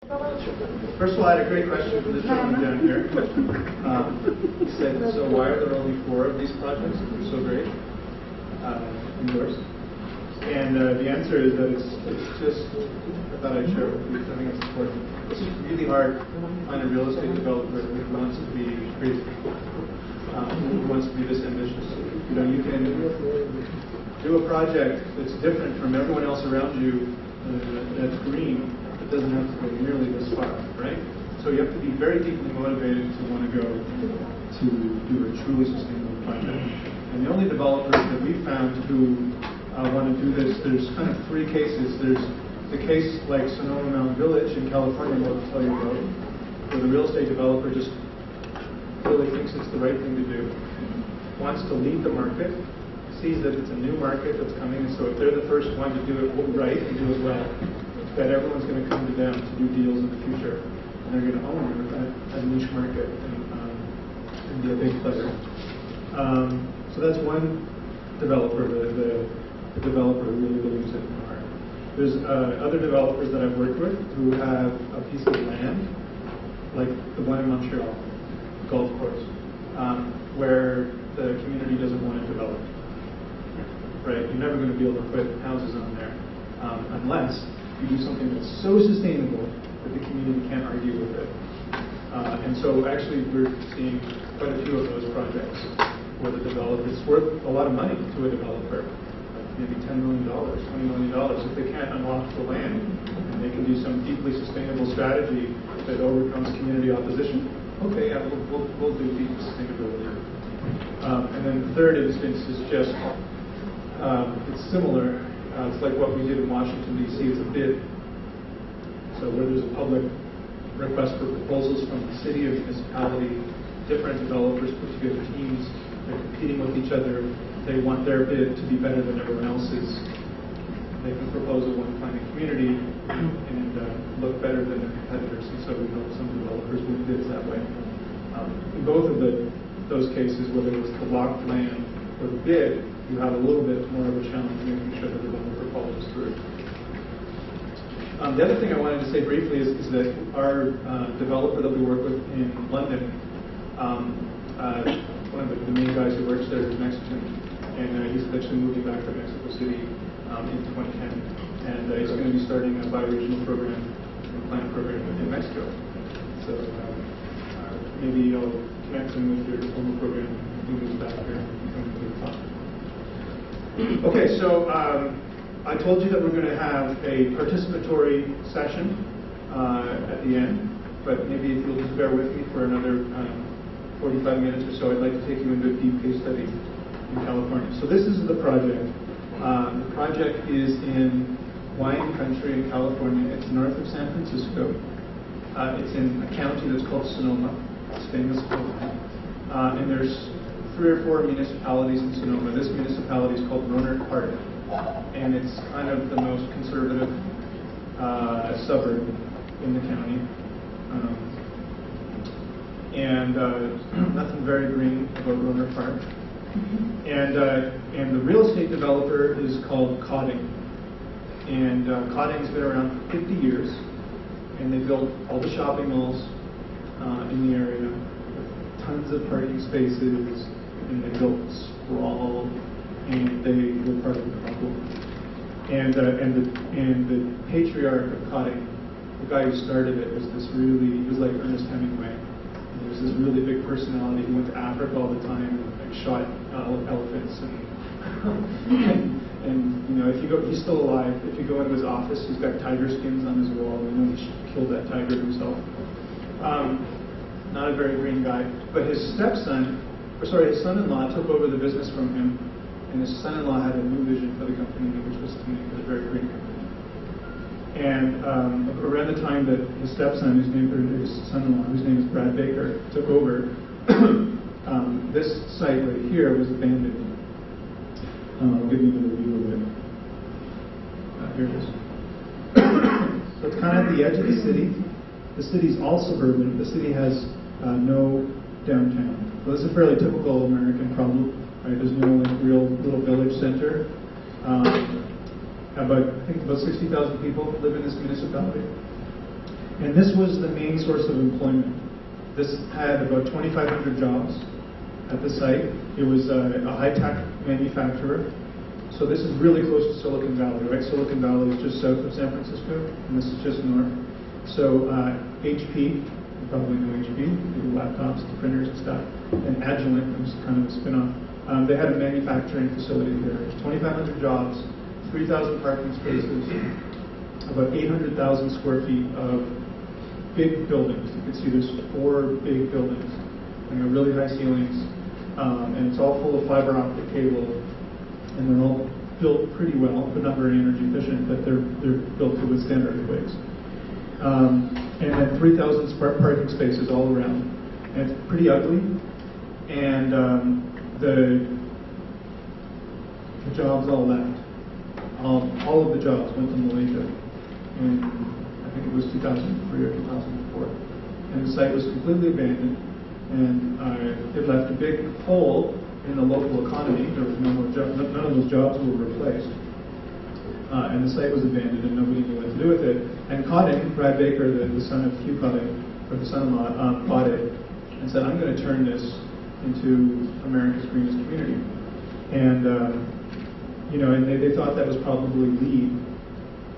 First of all, I had a great question from this gentleman down here. He said, so why are there only 4 of these projects? They're so great. Endorsed. And the answer is that it's just, I thought I'd share it with you because I think it's important. It's just really hard to find a real estate developer who wants to be crazy, who wants to be this ambitious. You know, you can do a project that's different from everyone else around you, that's green, but doesn't have to go nearly this far, right? So you have to be very deeply motivated to want to go to do a truly sustainable project. And the only developers that we found who want to do this, there's kind of 3 cases. There's the case like Sonoma Mountain Village in California, what I'll tell you about, where the real estate developer just really thinks it's the right thing to do, wants to lead the market, sees that it's a new market that's coming, and so if they're the first one to do it right and do it well, that everyone's going to come to them to do deals in the future, and they're going to own a niche market and be a big player. So that's one developer, the developer who really believes in art. There's other developers that I've worked with who have a piece of land, like the one in Montreal, the golf course, where the community doesn't want to develop. Right? You're never going to be able to put houses on there unless you do something that's so sustainable that the community can't argue with it. And so actually we're seeing quite a few of those projects where the developer, it's worth a lot of money to a developer, like maybe $10 million, $20 million, if they can't unlock the land and they can do some deeply sustainable strategy that overcomes community opposition. Okay, yeah, we'll do deep sustainability. And then the third instance is just, it's similar. It's like what we did in Washington, D.C. It's a bid. So where there's a public request for proposals from the city or municipality, different developers put together teams. They're competing with each other. They want their bid to be better than everyone else's. They can propose a one-planning community and look better than their competitors. And so we know some developers win bids that way. In both of those cases, whether it's the locked land or the bid, you have a little bit more of a challenge making sure that the developer follows through. The other thing I wanted to say briefly is that our developer that we work with in London, one of the main guys who works there is Mexican, and he's eventually moving back to Mexico City in 2010, and he's going to be starting a bi-regional program, a plant program in Mexico. So maybe I'll connect him with your diploma program when he moves back here and come to the talk. Okay, so I told you that we're going to have a participatory session at the end, but maybe if you'll just bear with me for another 45 minutes or so, I'd like to take you into a deep case study in California. So this is the project. The project is in wine country in California. It's north of San Francisco. It's in a county that's called Sonoma. It's famous for wine. And there's 3 or 4 municipalities in Sonoma. This municipality is called Rohnert Park, and it's kind of the most conservative suburb in the county. And nothing very green about Rohnert Park. And the real estate developer is called Codding. And Codding's been around for 50 years, and they built all the shopping malls in the area, with tons of parking spaces, and they built sprawl, and they were part of the bubble. And the patriarch of Codding, the guy who started it, was he was like Ernest Hemingway. He was this really big personality. He went to Africa all the time and like, shot elephants and you know, if you go, he's still alive. If you go into his office, he's got tiger skins on his wall. You know, he killed that tiger himself. Not a very green guy. But his son-in-law took over the business from him, and his son-in-law had a new vision for the company, which was to make it a very green company. And around the time that his stepson, his son-in-law, whose name is Brad Baker, took over, this site right here was abandoned. I'll give you another view of it. Here it is. So it's kind of at the edge of the city. The city's all suburban. The city has no downtown. So this is a fairly typical American problem. Right? There's no like, real little village center. I think about 60,000 people live in this municipality. And this was the main source of employment. This had about 2,500 jobs at the site. It was a high-tech manufacturer. So this is really close to Silicon Valley, right? Silicon Valley is just south of San Francisco, and this is just north. So HP, you probably know HP, they do laptops, the printers and stuff, and Agilent, which is kind of a spin-off. They had a manufacturing facility here. 2,500 jobs, 3,000 parking spaces, about 800,000 square feet of big buildings. You can see there's 4 big buildings, and they're really high ceilings, and it's all full of fiber optic cable, and they're all built pretty well, but not very energy efficient, but they're built to withstand earthquakes. And then 3,000 parking spaces all around. And it's pretty ugly. And the jobs all left. All of the jobs went to Malaysia in, I think it was 2003 or 2004. And the site was completely abandoned. And it left a big hole in the local economy. There was no more jobs. None of those jobs were replaced. And the site was abandoned and nobody knew what to do with it. And Cotting, Brad Baker, the son of Hugh Cotting, or the son-in-law, bought it and said, I'm going to turn this into America's greenest community. And, and they thought that was probably LEED.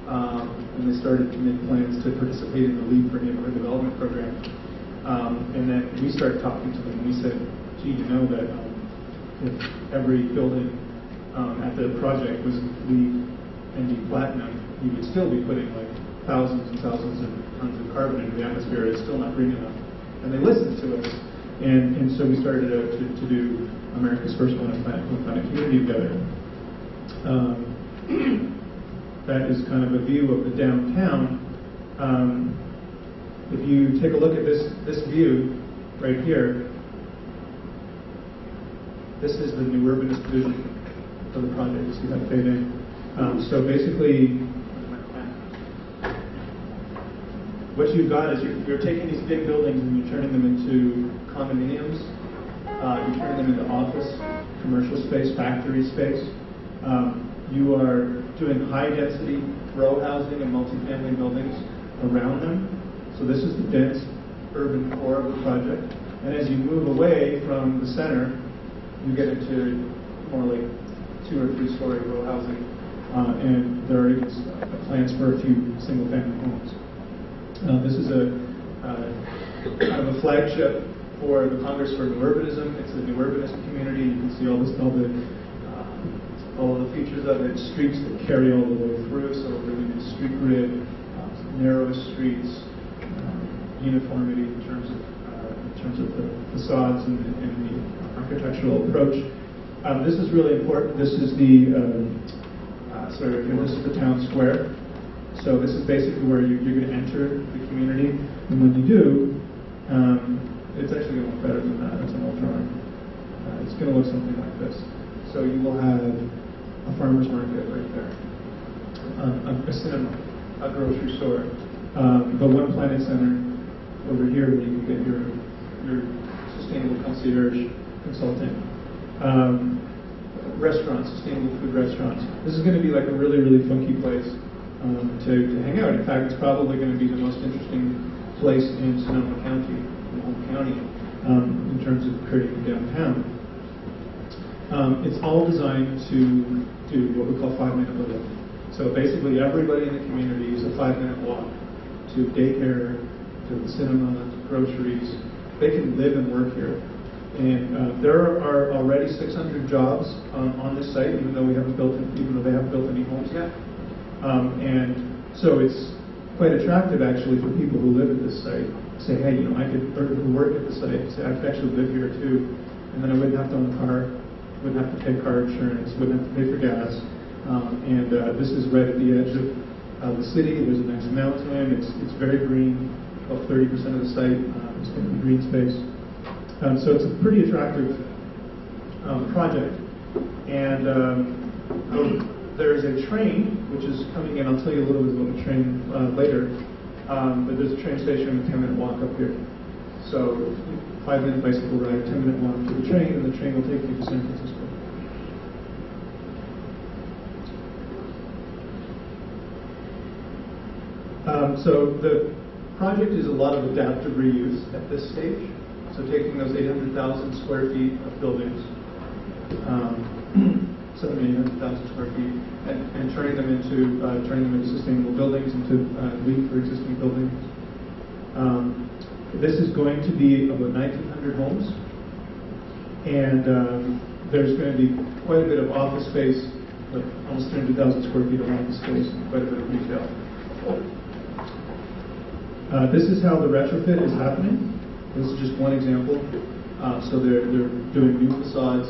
And they started to make plans to participate in the LEED for Neighborhood Development Program. And then we started talking to them and we said, gee, you know that if every building at the project was LEED and platinum, you would still be putting like thousands and thousands of tons of carbon into the atmosphere. It's still not green enough. And they listened to us. And so we started to do America's first one planet community together. That is kind of a view of the downtown. If you take a look at this view right here, this is the new urbanist vision for the project. You see that fading? So basically, what you've got is you're taking these big buildings and you're turning them into condominiums. You're turning them into office, commercial space, factory space. You are doing high-density row housing and multifamily buildings around them. So this is the dense urban core of the project. And as you move away from the center, you get into more like 2- or 3-story row housing. And there are even plans for a few single-family homes. This is a kind of a flagship for the Congress for New Urbanism. It's a new urbanist community. You can see all of the features of it, streets that carry all the way through, so a really good street grid, narrow streets, uniformity in terms of the facades and the architectural approach. This is really important. This is this is the town square. So this is basically where you're going to enter the community, and when you do, it's actually going to look better than that. It's an old drawing. It's going to look something like this. So you will have a farmer's market right there, a cinema, a grocery store, the One Planet Center over here where you can get your sustainable concierge consulting. Restaurants, sustainable food restaurants. This is going to be like a really, really funky place to hang out. In fact, it's probably going to be the most interesting place in Sonoma County, in Home County, in terms of creating downtown. It's all designed to do what we call 5-minute living. So basically, everybody in the community is a 5-minute walk to daycare, to the cinema, to groceries. They can live and work here. And there are already 600 jobs on this site, even though they haven't built any homes yet. And so it's quite attractive, actually, for people who live at this site. Say, hey, I could work at the site. Say, I could actually live here too, and then I wouldn't have to own a car, wouldn't have to pay car insurance, wouldn't have to pay for gas. And this is right at the edge of the city. There's a nice mountain. It's very green. About 30% of the site is going to be green space. So it's a pretty attractive project. And there's a train, which is coming in. I'll tell you a little bit about the train later. But there's a train station and a 10-minute walk up here. So 5-minute bicycle ride, 10-minute walk to the train, and the train will take you to San Francisco. So the project is a lot of adaptive reuse at this stage. So taking those 800,000 square feet of buildings, 800,000 square feet, and turning them into sustainable buildings, into LEED for existing buildings. This is going to be about 1,900 homes, and there's going to be quite a bit of office space, like almost 300,000 square feet of office space, and quite a bit of retail. This is how the retrofit is happening. This is just one example. So they're doing new facades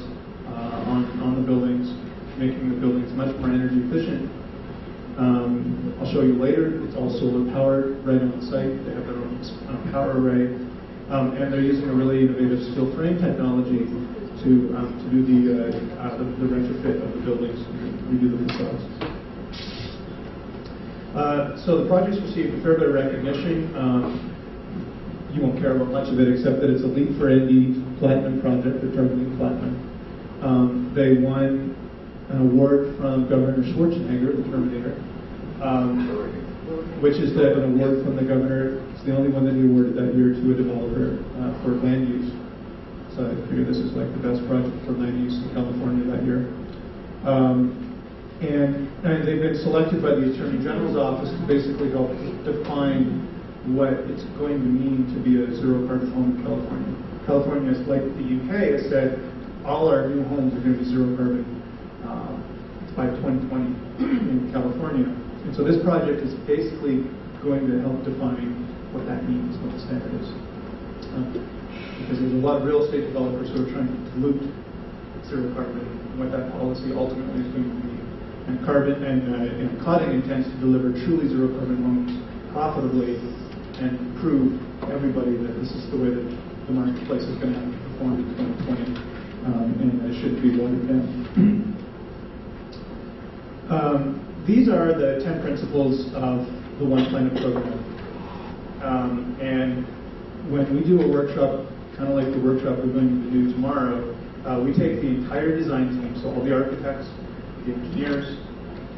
on the buildings, making the buildings much more energy efficient. I'll show you later. It's all solar powered right on site. They have their own power array, and they're using a really innovative steel frame technology to do the retrofit of the buildings, redo the facades. So the project's received a fair bit of recognition. You won't care about much of it except that it's a LEED for ND Platinum project. They're targeting Platinum. They won an award from Governor Schwarzenegger, the Terminator, which is an award from the governor. It's the only one that he awarded that year to a developer for land use. So I figure this is like the best project for land use in California that year. And they've been selected by the Attorney General's office to basically help define what it's going to mean to be a zero-carbon home in California. California, like the UK, has said all our new homes are going to be zero-carbon by 2020 in California. And so this project is basically going to help define what that means, what the standard is. Because there's a lot of real estate developers who are trying to dilute zero-carbon and what that policy ultimately is going to be. And Cotting intends to deliver truly zero-carbon homes profitably and prove to everybody that this is the way that the marketplace is going to have to perform in 2020, and it shouldn't be watered down. These are the 10 principles of the One Planet program. And when we do a workshop, kind of like the workshop we're going to do tomorrow, we take the entire design team, so all the architects, the engineers,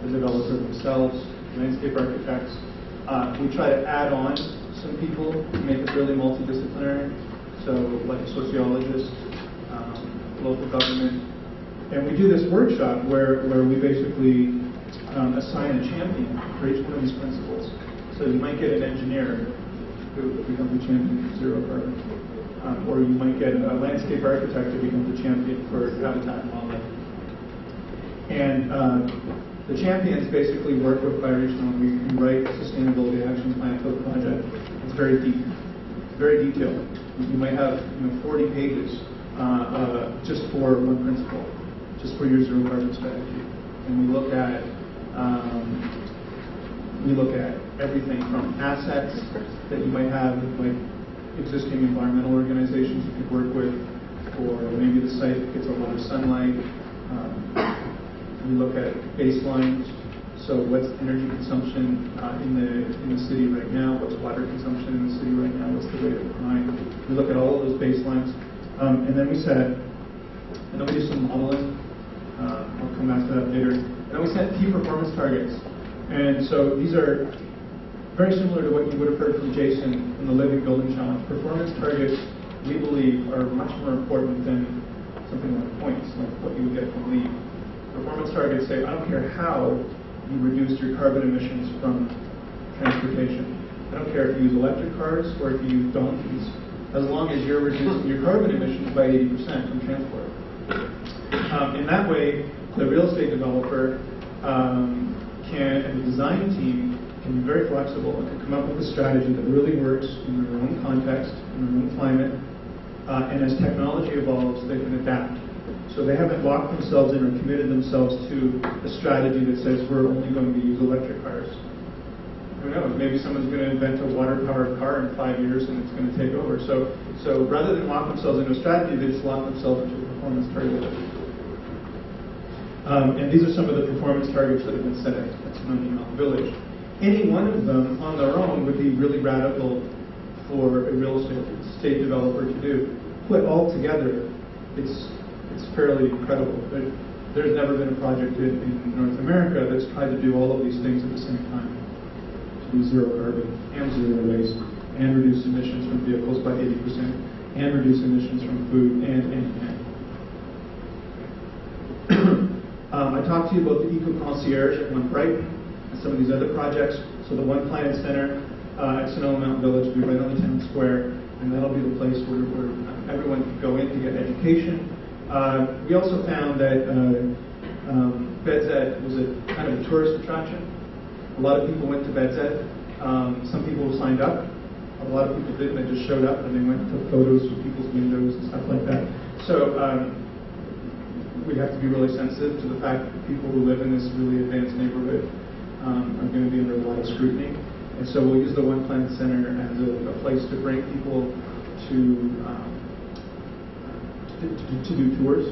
the developer themselves, landscape architects. We try to add on some people to make it really multidisciplinary, so like a sociologist, local government. And we do this workshop where we basically assign a champion for each one of these principles. So you might get an engineer who becomes the champion for zero carbon, or you might get a landscape architect who becomes the champion for habitat and wildlife. And the champions basically work with bioregional. We write a sustainability action plan for the project. It's very deep, very detailed. You might have 40 pages just for one principle, just for your zero carbon strategy. And we look at everything from assets that you might have, like existing environmental organizations you could work with, or maybe the site gets a lot of sunlight. We look at baselines, so what's energy consumption in the city right now, what's water consumption in the city right now, what's the rate of crime. We look at all of those baselines, and then we do some modeling. I'll come back to that later. And then we set key performance targets. And so these are very similar to what you would have heard from Jason from the Living Building Challenge. Performance targets, we believe, are much more important than something like points, like what you would get from LEED. Performance targets say, I don't care how you reduce your carbon emissions from transportation. I don't care if you use electric cars or if you use donkeys, as long as you're reducing your carbon emissions by 80% from transport. In that way, the real estate developer and the design team can be very flexible and can come up with a strategy that really works in their own context, in their own climate, and as technology evolves, they can adapt. So they haven't locked themselves in or committed themselves to a strategy that says we're only going to use electric cars. Who knows? Maybe someone's going to invent a water-powered car in 5 years and it's going to take over. So rather than lock themselves into a strategy, they just lock themselves into a performance target. And these are some of the performance targets that have been set at Sonoma Mountain Village. Any one of them on their own would be really radical for a real estate developer to do. Put all together, it's fairly incredible. There's never been a project in North America that's tried to do all of these things at the same time. To do zero carbon and zero waste and reduce emissions from vehicles by 80%, and reduce emissions from food and. I talked to you about the Eco Concierge at One Brighton and some of these other projects. So the One Planet Center at Sonoma Mountain Village will be right on the town square, and that'll be the place where everyone can go in to get education. We also found that BedZed was a kind of a tourist attraction. A lot of people went to BedZed. Some people signed up. A lot of people didn't. They just showed up and they went and took photos with people's windows and stuff like that. So we have to be really sensitive to the fact that people who live in this really advanced neighborhood are going to be under a lot of scrutiny. And so we'll use the One Planet Center as a place to bring people to do tours.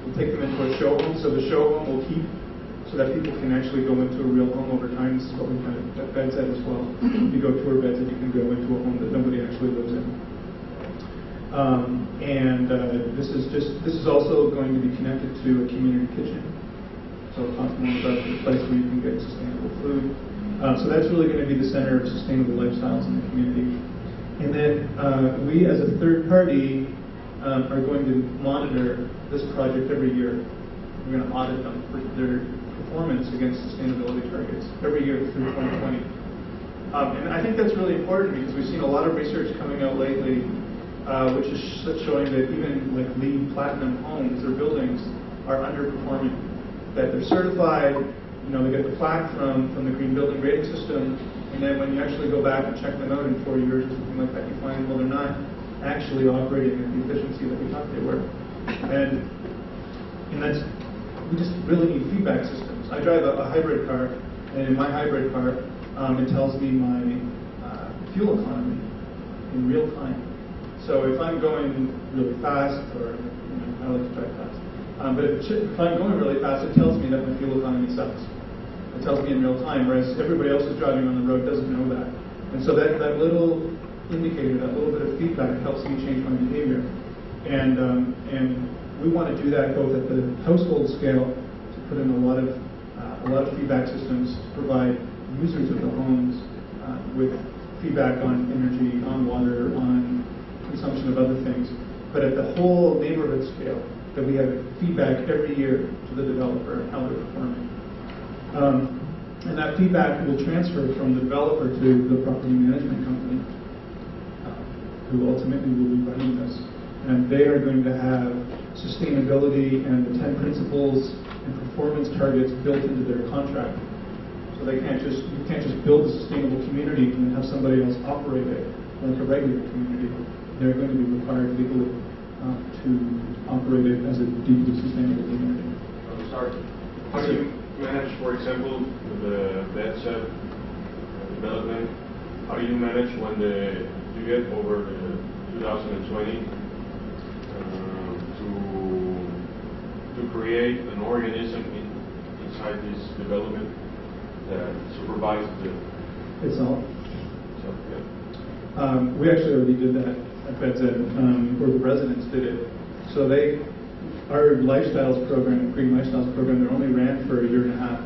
We'll take them into a show home. So the show home will keep so that people can actually go into a real home over time. This is what we've done at BedZed as well. You go tour BedZed, you can go into a home that nobody actually lives in. This is also going to be connected to a community kitchen. So I'll talk more about the place where you can get sustainable food. So that's really going to be the center of sustainable lifestyles in the community. And then we, as a third party, are going to monitor this project every year. We're going to audit them for their performance against sustainability targets every year through 2020. And I think that's really important because we've seen a lot of research coming out lately which is showing that even like LEED Platinum homes or buildings are underperforming. That they're certified, they get the plaque from the Green Building Rating System, and then when you actually go back and check them out in 4 years or something like that, you find, well, they're not actually operating at the efficiency that we thought they were. And we just really need feedback systems. I drive a hybrid car, and in my hybrid car, it tells me my fuel economy in real time. So if I'm going really fast, or I like to drive fast, but if I'm going really fast, it tells me that my fuel economy sucks. It tells me in real time, whereas everybody else who's driving on the road doesn't know that. And so that little indicator, that little bit of feedback helps me change my behavior. And we want to do that both at the household scale, to put in a lot of feedback systems to provide users of the homes with feedback on energy, on water, on consumption of other things, but at the whole neighborhood scale, that we have feedback every year to the developer on how they're performing. And that feedback will transfer from the developer to the property management company, who ultimately will be running this. And they are going to have sustainability and the 10 principles and performance targets built into their contract. So you can't just build a sustainable community and have somebody else operate it like a regular community. They're going to be required legally to operate it as a deeply sustainable community. I'm sorry. How do you manage, for example, the BedZed development? How do you manage when you get over the 2020 to create an organism inside this development that supervises It's all. So, yeah. We actually already did that at BedZed, where the residents did it. So our lifestyles program, Green Lifestyles program, they only ran for a year and a half.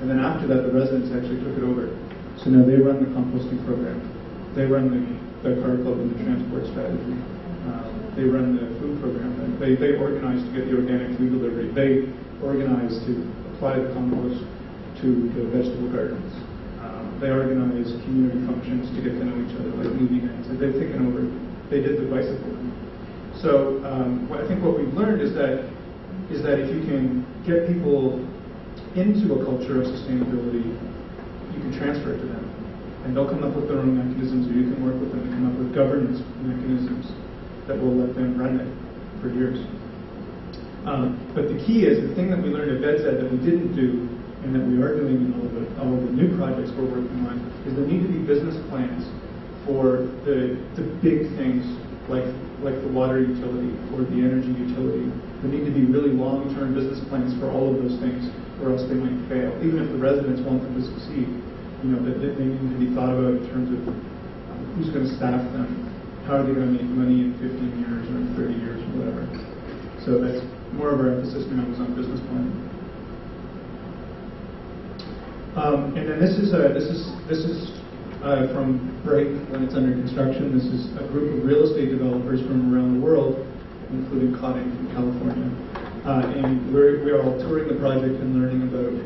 And then after that, the residents actually took it over. So now they run the composting program. They run the car club and the transport strategy. They run the food program. They organize to get the organic food delivery. They organize to apply the compost to the vegetable gardens. They organize community functions to get to know each other, like movie nights. They've taken over. They did the bicycle. So I think what we've learned is that if you can get people into a culture of sustainability, you can transfer it to them, and they'll come up with their own mechanisms, or you can work with them to come up with governance mechanisms that will let them run it for years. But the key is, the thing that we learned at BedZed that we didn't do, and that we are doing in all of the new projects we're working on, is there need to be business plans for the big things like the water utility or the energy utility. There need to be really long-term business plans for all of those things, or else they might fail. Even if the residents want them to succeed, that they need to be thought about in terms of who's going to staff them, how are they going to make money in 15 years or in 30 years or whatever. So that's more of our emphasis now is on business planning. And then this is from Break when it's under construction. This is a group of real estate developers from around the world, including Koenig from California. And we are all touring the project and learning about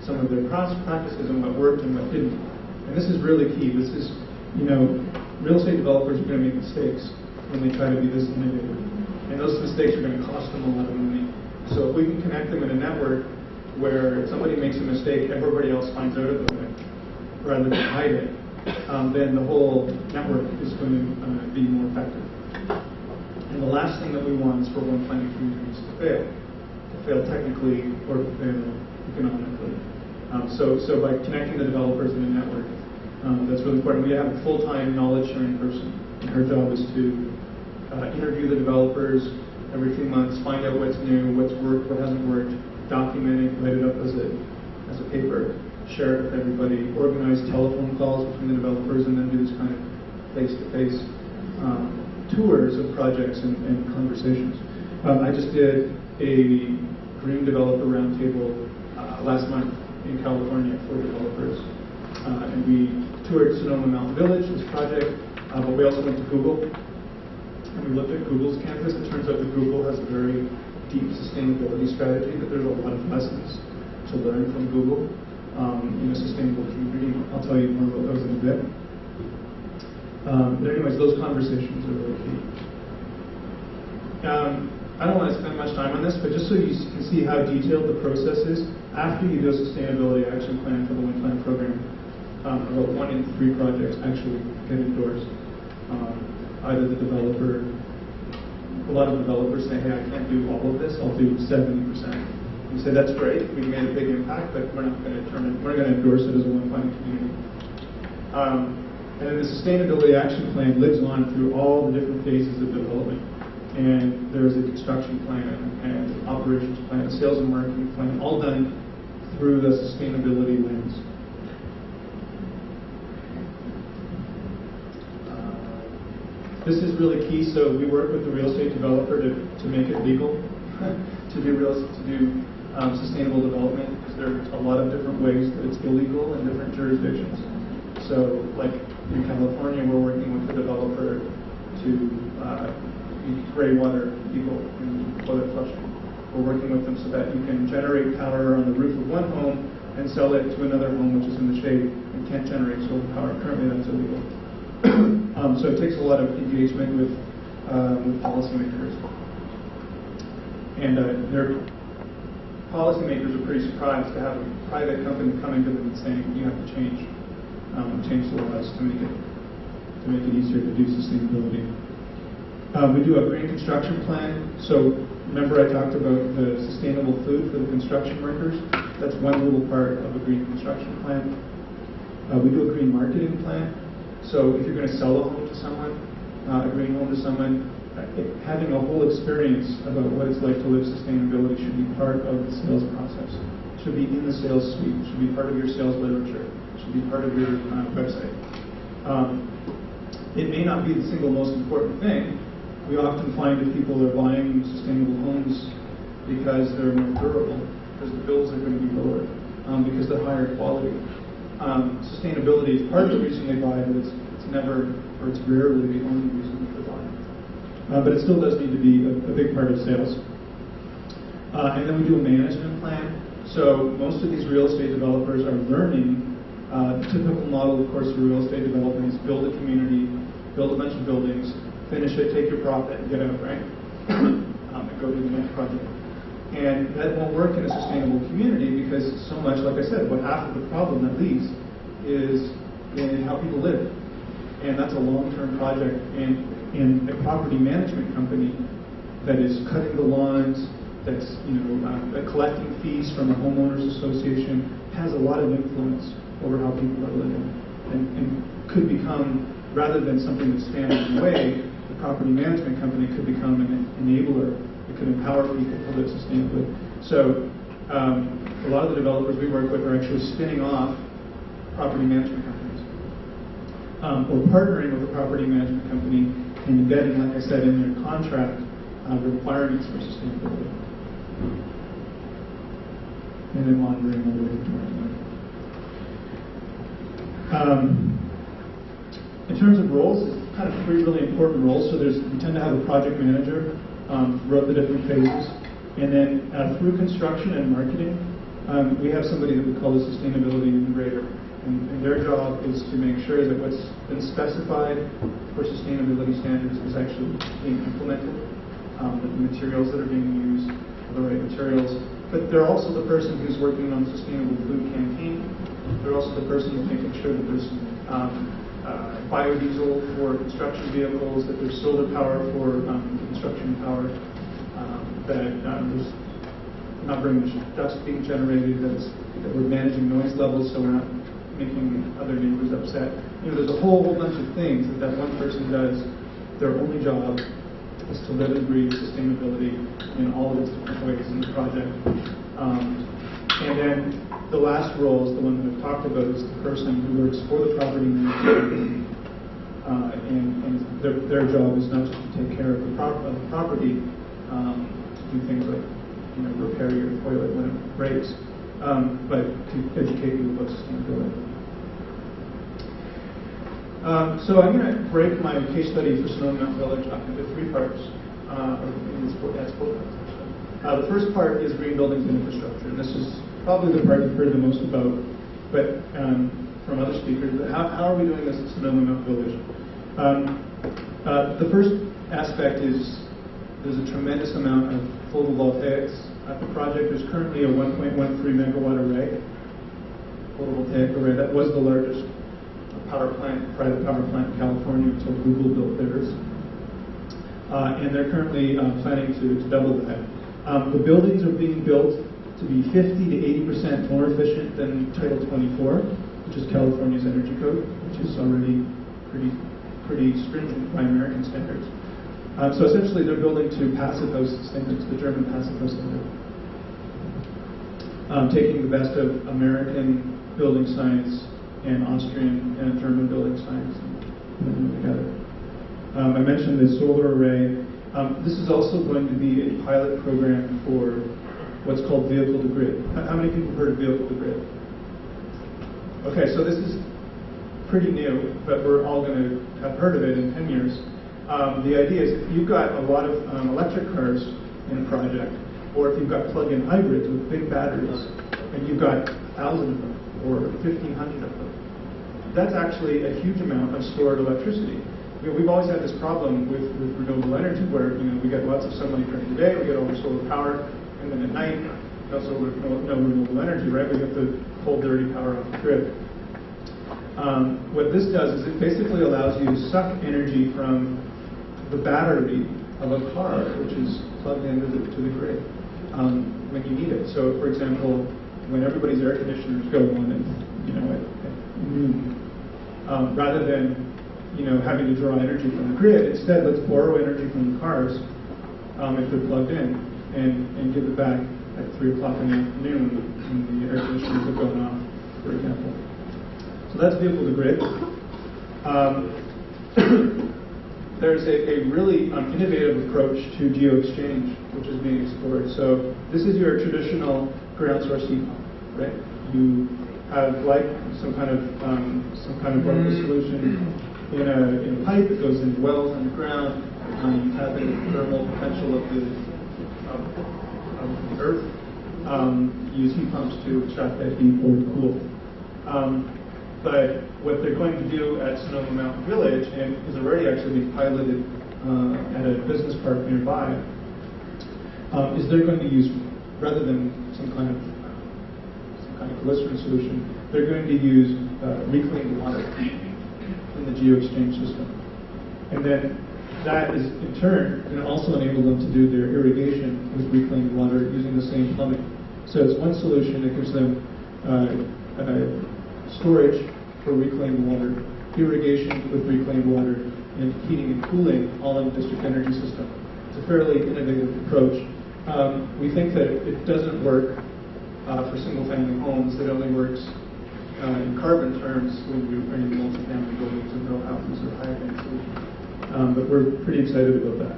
some of their practices and what worked and what didn't. And this is really key. This is, real estate developers are going to make mistakes when they try to be this innovative. And those mistakes are going to cost them a lot of money. So if we can connect them in a network where if somebody makes a mistake, everybody else finds out about it rather than hide it, then the whole network is going to be more effective. And the last thing that we want is for one planning communities to fail technically or to fail economically. So by connecting the developers in a network, that's really important. We have a full-time knowledge sharing person, and her job is to interview the developers every few months, find out what's new, what's worked, what hasn't worked, document it, write it up as a paper, share it with everybody, organize telephone calls between the developers, and then do this kind of face-to-face tours of projects and conversations. I just did a green developer roundtable last month in California for developers, and we toured Sonoma Mountain Village, this project, but we also went to Google, and we looked at Google's campus. It turns out that Google has a very deep sustainability strategy, that there's a lot of lessons to learn from Google in a sustainable community. I'll tell you more about those in a bit. But anyways, those conversations are really key. I don't want to spend much time on this, but just so you can see how detailed the process is, after you do a sustainability action plan for the Wind Plan program, about 1 in 3 projects actually get endorsed. Either the developer, a lot of developers say, hey, I can't do all of this, I'll do 70%. You say, that's great, we've made a big impact, but we're not going to we're going to endorse it as a Wind Plan community. And then the sustainability action plan lives on through all the different phases of development. And there's a construction plan and an operations plan, a sales and marketing plan, all done through the sustainability lens. This is really key. So we work with the real estate developer to make it legal to do sustainable development, because there's a lot of different ways that it's illegal in different jurisdictions. So, like in California, we're working with the developer to gray water people in toilet flushing. We're working with them so that you can generate power on the roof of one home and sell it to another home which is in the shade and can't generate solar power. Currently, that's illegal. So it takes a lot of engagement with policymakers, and their policymakers are pretty surprised to have a private company coming to them and saying, "You have to change the laws to make it easier to do sustainability." We do a green construction plan. So remember I talked about the sustainable food for the construction workers? That's one little part of a green construction plan. We do a green marketing plan. So if you're going to sell a home to someone, a green home to someone, having a whole experience about what it's like to live sustainability should be part of the sales process. Should be in the sales suite. Should be part of your sales literature. Should be part of your website. It may not be the single most important thing. We often find that people are buying sustainable homes because they're more durable, because the bills are going to be lower, because they're higher quality. Sustainability is part of the reason they buy, but it's never, or it's rarely the only reason that they buy. But it still does need to be a big part of sales. And then we do a management plan. So most of these real estate developers are learning. The typical model, of course, for real estate development is build a community, build a bunch of buildings, finish it, take your profit, and get out, right? And go to the next project. And that won't work in a sustainable community because so much, like I said, about half of the problem that leads is in how people live. And that's a long-term project. And a property management company that is cutting the lawns, that's collecting fees from a homeowners association, has a lot of influence over how people are living, and could become, rather than something that stands in the way, the property management company could become an enabler. It could empower people to live sustainably. So a lot of the developers we work with are actually spinning off property management companies, or partnering with a property management company and embedding, like I said, in their contract requirements for sustainability, and then monitoring all the way to market. terms of roles, it's kind of three really important roles. So we tend to have a project manager throughout the different phases. And then through construction and marketing, we have somebody that we call the sustainability integrator. And their job is to make sure that what's been specified for sustainability standards is actually being implemented, that the materials that are being used are the right materials. But they're also the person who's working on sustainable food campaign. They're also the person who's making sure that there's biodiesel for construction vehicles, that there's solar power for construction power, that there's not very much dust being generated, that we're managing noise levels so we're not making other neighbors upset. There's a whole bunch of things that one person does. Their only job is to live and breathe sustainability in all of its different ways in the project. And then the last role is the one that I've talked about, is the person who works for the property manager. And their job is not just to take care of the property, to do things like repair your toilet when it breaks, but to educate you about sustainability. So I'm going to break my case study for Sonoma Mountain Village up into three parts. Four parts actually. The first part is green buildings and infrastructure. And this is probably the part you've heard the most about, but from other speakers. But how are we doing this at Sonoma Mountain Village? The first aspect is there's a tremendous amount of photovoltaics at the project. There's currently a 1.13 megawatt array, photovoltaic array. That was the largest private power plant in California until Google built theirs. And they're currently planning to double that. The buildings are being built to be 50 to 80% more efficient than Title 24, which is California's energy code, which is already pretty stringent by American standards. So essentially they're building to passive house standards, the German passive house standard. Taking the best of American building science and Austrian and German building science and putting them together. I mentioned the solar array. This is also going to be a pilot program for what's called vehicle to grid. How many people have heard of vehicle to grid? Okay, so this is pretty new, but we're all going to have heard of it in 10 years. The idea is if you've got a lot of electric cars in a project, or if you've got plug-in hybrids with big batteries, and you've got 1,000 of them, or 1,500 of them, that's actually a huge amount of stored electricity. We've always had this problem with renewable energy where we get lots of sunlight during the day, we get all the solar power, and then at night, no renewable energy, right? We get the cold, dirty power off the grid. What this does is it basically allows you to suck energy from the battery of a car, which is plugged into the grid when you need it. So, for example, when everybody's air conditioners go on at noon, rather than having to draw energy from the grid, instead let's borrow energy from the cars if they're plugged in and give it back at 3 o'clock in the afternoon when the air conditioners have gone off, for example. So that's vehicle to grid. There's a really innovative approach to geo-exchange, which is being explored. So this is your traditional ground source heat pump, right? You have some kind of local solution in a pipe that goes into wells underground. You have the thermal potential of the earth. Use heat pumps to extract that heat or to cool. But what they're going to do at Sonoma Mountain Village, and is already actually being piloted at a business park nearby, is they're going to use, rather than some kind of glycerin solution, they're going to use reclaimed water in the geo-exchange system. And then that is, in turn, going to also enable them to do their irrigation with reclaimed water using the same plumbing. So it's one solution that gives them storage for reclaimed water, irrigation with reclaimed water, and heating and cooling all in the district energy system. It's a fairly innovative approach. We think that it doesn't work for single-family homes. It only works in carbon terms when you're in multi-family buildings and row houses or higher density. But we're pretty excited about that.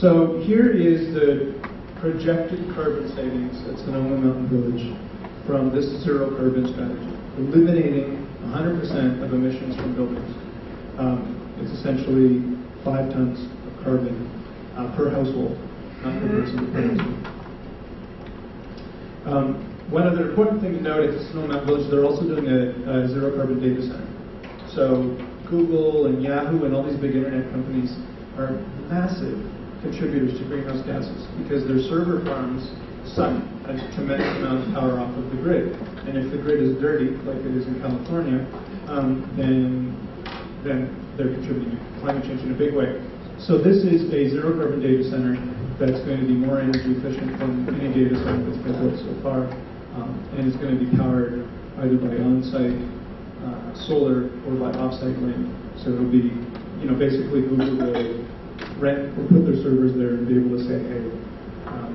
So here is the projected carbon savings at Sonoma Mountain Village from this zero carbon strategy, eliminating 100% of emissions from buildings. It's essentially 5 tons of carbon per household, not per person, but per household. One other important thing to note is Sonoma Mountain Village, they're also doing a zero carbon data center. So Google and Yahoo and all these big internet companies are massive contributors to greenhouse gases because their server farms suck a tremendous amount of power off of the grid. And if the grid is dirty, like it is in California, then they're contributing to climate change in a big way. So this is a zero carbon data center that's going to be more energy efficient than any data center that's been built so far. And it's going to be powered either by on-site solar or by off-site wind. So it'll be, basically Google will rent or put their servers there and be able to say, hey,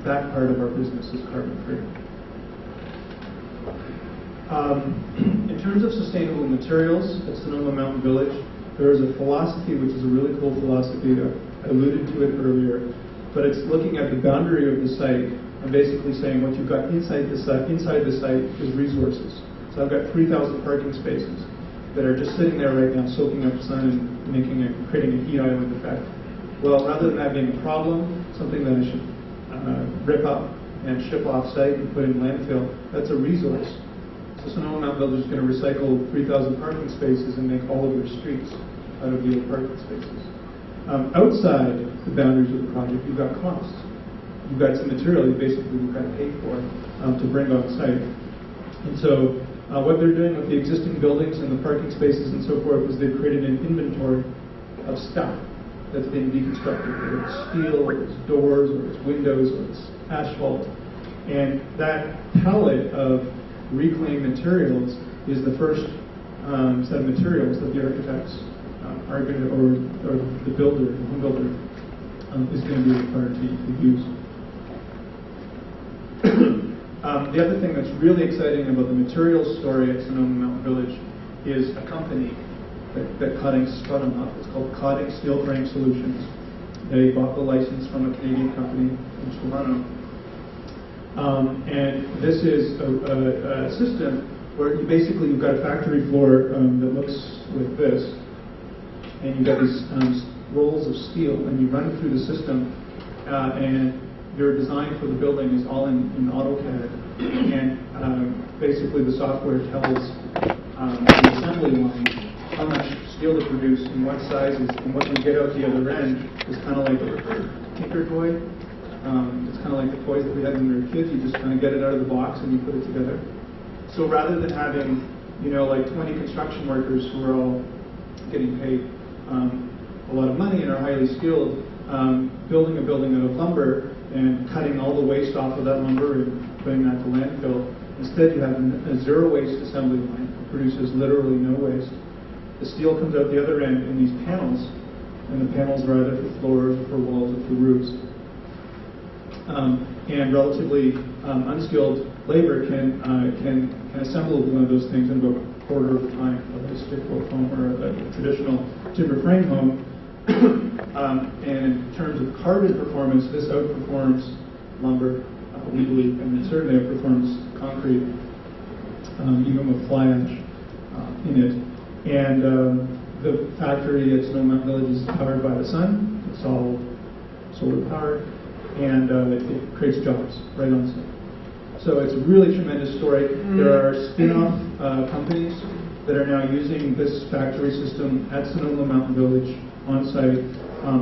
that part of our business is carbon free. In terms of sustainable materials at Sonoma Mountain Village, there is a philosophy which is a really cool philosophy. I alluded to it earlier, but it's looking at the boundary of the site and basically saying what you've got inside the site is resources. So I've got 3,000 parking spaces that are just sitting there right now, soaking up sun and creating a heat island effect. Well, rather than that being a problem, something that I should rip up and ship off-site and put in landfill, that's a resource. So Sonoma Mountain Village is going to recycle 3,000 parking spaces and make all of their streets out of the parking spaces. Outside the boundaries of the project, you've got costs. You've got some material you've got to pay for to bring on site. And so what they're doing with the existing buildings and the parking spaces and so forth is they've created an inventory of stuff that's being deconstructed, whether it's steel, or it's doors, or it's windows, or it's asphalt. And that palette of reclaimed materials is the first set of materials that the architects are going to, or the builder, the home builder, is going to be required to use. The other thing that's really exciting about the materials story at Sonoma Mountain Village is a company that Cotting spun them up. It's called Cotting Steel Frame Solutions. They bought the license from a Canadian company in Toronto. And this is a system where you've got a factory floor that looks like this, and you've got these rolls of steel, and you run through the system, and your design for the building is all in AutoCAD, and basically the software tells the assembly line how much steel to produce and what sizes, and what you get out the other end is kind of like a tinker toy. It's kind of like the toys that we had when we were kids. You just kind of get it out of the box and you put it together. So rather than having, like 20 construction workers who are all getting paid a lot of money and are highly skilled, building a building out of lumber and cutting all the waste off of that lumber and putting that to landfill, instead you have a zero waste assembly line that produces literally no waste. The steel comes out the other end in these panels, and the panels are either for floors or for walls or for roofs. And relatively unskilled labor can assemble one of those things in about a quarter of the time of a stick-built home or a traditional timber frame home. And in terms of carbon performance, this outperforms lumber, we believe, and it certainly outperforms concrete, even with fly ash in it. And the factory at Sonoma Mountain Village is powered by the sun. It's all solar powered, and it creates jobs right on site. So it's a really tremendous story. There are spin-off companies that are now using this factory system at Sonoma Mountain Village on site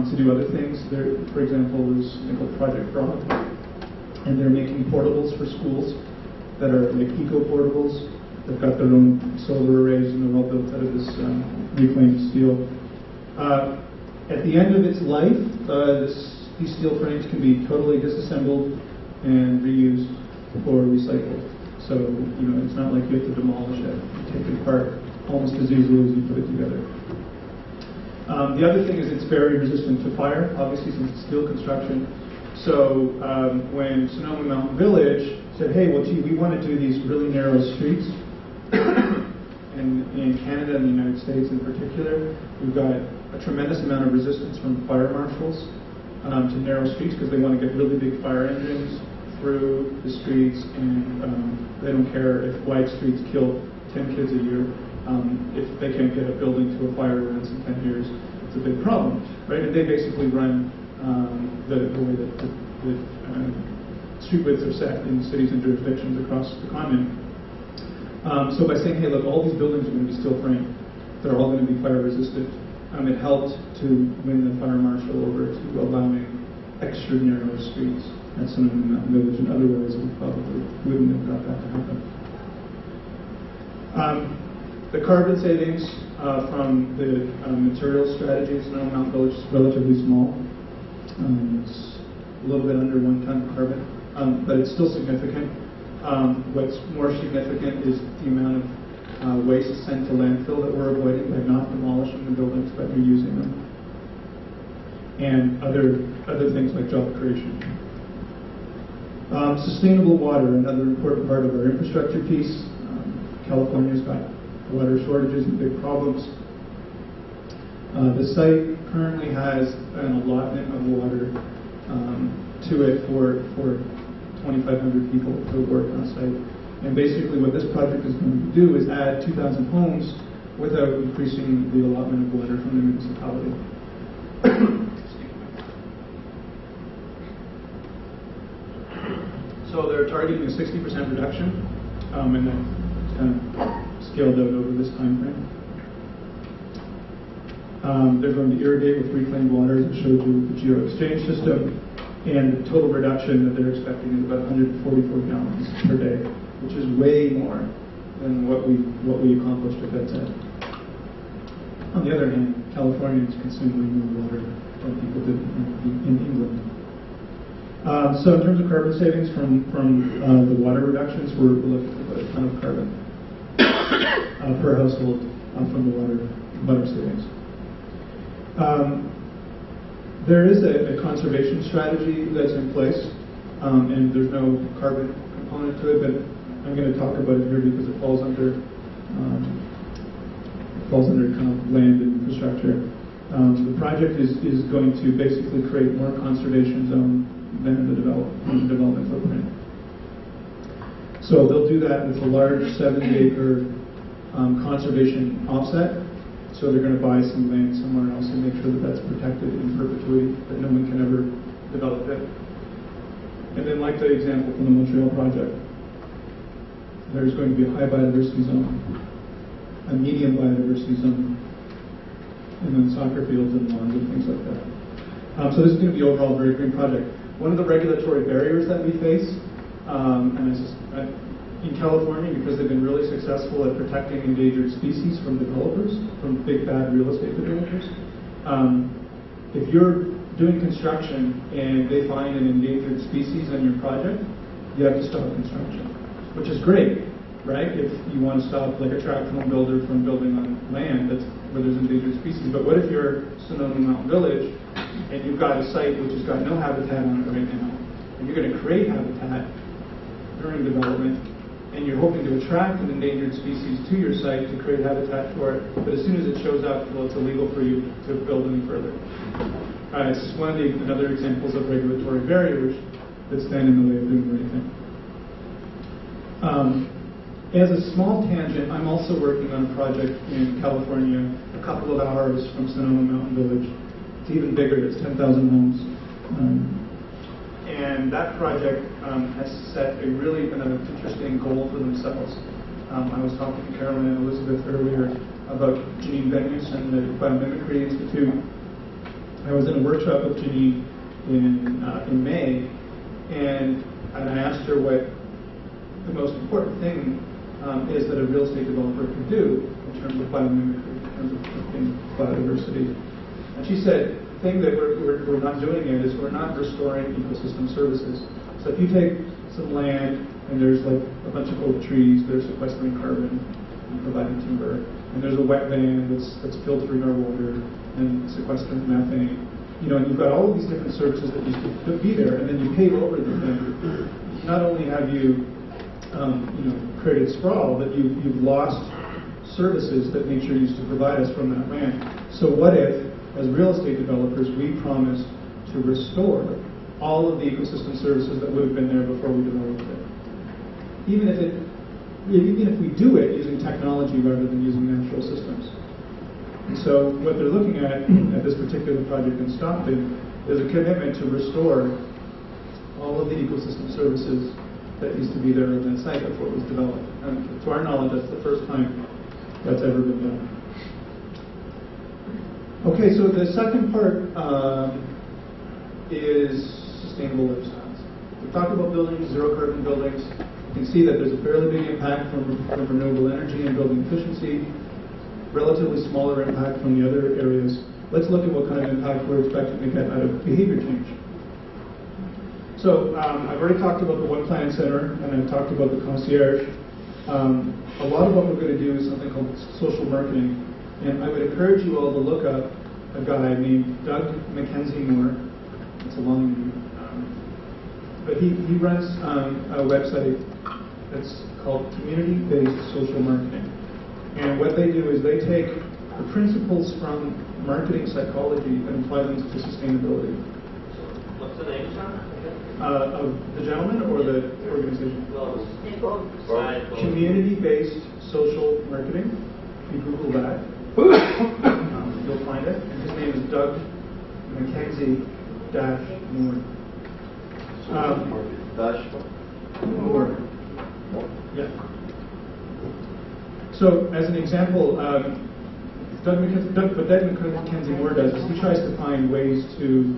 to do other things. There, for example, is something called Project Frog, and they're making portables for schools that are like eco-portables. They've got their own solar arrays, and they're all built out of this reclaimed steel. At the end of its life, these steel frames can be totally disassembled and reused or recycled. So, it's not like you have to demolish it and take it apart almost as easily as you put it together. The other thing is it's very resistant to fire, obviously, since it's steel construction. So when Sonoma Mountain Village said, hey, well, gee, we want to do these really narrow streets, in Canada and the United States in particular, we've got a tremendous amount of resistance from fire marshals to narrow streets because they want to get really big fire engines through the streets, and they don't care if wide streets kill 10 kids a year. If they can't get a building to a fire events in 10 years, it's a big problem, right? And they basically run the way that street widths are set in cities and jurisdictions across the continent. So by saying, hey, look, all these buildings are going to be steel frame, they're all going to be fire resistant, it helped to win the fire marshal over to allowing extra narrow streets at Sonoma Mountain Village. In other words, we probably wouldn't have got that to happen. The carbon savings from the material strategy at Sonoma Mountain Village is relatively small. It's a little bit under 1 ton of carbon, but it's still significant. What's more significant is the amount of waste sent to landfill that we're avoiding by not demolishing the buildings but reusing them, and other things like job creation. Sustainable water, another important part of our infrastructure piece. California's got water shortages and big problems. The site currently has an allotment of water to it for 2,500 people to work on site. And basically what this project is going to do is add 2,000 homes without increasing the allotment of water from the municipality. So they're targeting a 60% reduction, and that's kind of scaled out over this time frame. They're going to irrigate with reclaimed water, as I showed you with the geo-exchange system, and the total reduction that they're expecting is about 144 gallons per day, which is way more than what we accomplished at that time. On the other hand, Californians consume way more water than people did in England. So in terms of carbon savings from the water reductions, we're looking at about a ton of carbon per household from the water savings. There is a conservation strategy that's in place, and there's no carbon component to it, but I'm going to talk about it here because it falls under kind of land and infrastructure. The project is going to basically create more conservation zone than the development footprint. So they'll do that with a large 70-acre conservation offset. So they're going to buy some land somewhere else and make sure that that's protected in perpetuity, that no one can ever develop it. And then, like the example from the Montreal project, there's going to be a high biodiversity zone, a medium biodiversity zone, and then soccer fields and lawns and things like that. So this is going to be overall a very green project. One of the regulatory barriers that we face, in California, because they've been really successful at protecting endangered species from developers, from big bad real estate developers. If you're doing construction and they find an endangered species on your project, you have to stop construction, which is great, right? If you want to stop like a tract home builder from building on land that's where there's endangered species. But what if you're Sonoma Mountain Village and you've got a site which has got no habitat on it right now, and you're going to create habitat during development, and you're hoping to attract an endangered species to your site to create habitat for it, but as soon as it shows up, well, it's illegal for you to build any further. It's one of another examples of regulatory barriers that stand in the way of doing anything. As a small tangent, I'm also working on a project in California, a couple of hours from Sonoma Mountain Village. It's even bigger, it's 10,000 homes. And that project has set a really kind of interesting goal for themselves. I was talking to Carolyn and Elizabeth earlier about Janine Benyus and the Biomimicry Institute. I was in a workshop with Janine in May, and I asked her what the most important thing is that a real estate developer can do in terms of biomimicry, in terms of biodiversity. And she said, the thing that we're not doing yet is we're not restoring ecosystem services. So if you take some land and there's like a bunch of oak trees that are sequestering carbon and providing timber, and there's a wet van that's filtering our water and sequestering methane, and you've got all of these different services that used to be there, and then you pave over the thing. Not only have you created sprawl, but you've lost services that nature used to provide us from that land. So what if, as real estate developers, we promised to restore all of the ecosystem services that would have been there before we developed it? Even if it even if we do it using technology rather than using natural systems. And so what they're looking at this particular project in Stockton is a commitment to restore all of the ecosystem services that used to be there on that site before it was developed. And to our knowledge, that's the first time that's ever been done. Okay, so the second part is sustainable lifestyles. We talked about buildings, zero carbon buildings. You can see that there's a fairly big impact from renewable energy and building efficiency, relatively smaller impact from the other areas. Let's look at what kind of impact we're expecting to get out of behavior change. So I've already talked about the One Planet Center, and I've talked about the concierge. A lot of what we're going to do is something called social marketing. And I would encourage you all to look up a guy named Doug Mackenzie Moore. It's a long name. But he runs a website that's called Community-Based Social Marketing. And what they do is they take the principles from marketing psychology and apply them to sustainability. What's the name, John? Of the gentleman or the organization? Well, Community-Based social marketing. If you Google that, you'll find it. And his name is Doug Mackenzie-Moore. Moore. Yeah. So, as an example, Doug Mackenzie Moore does is he tries to find ways to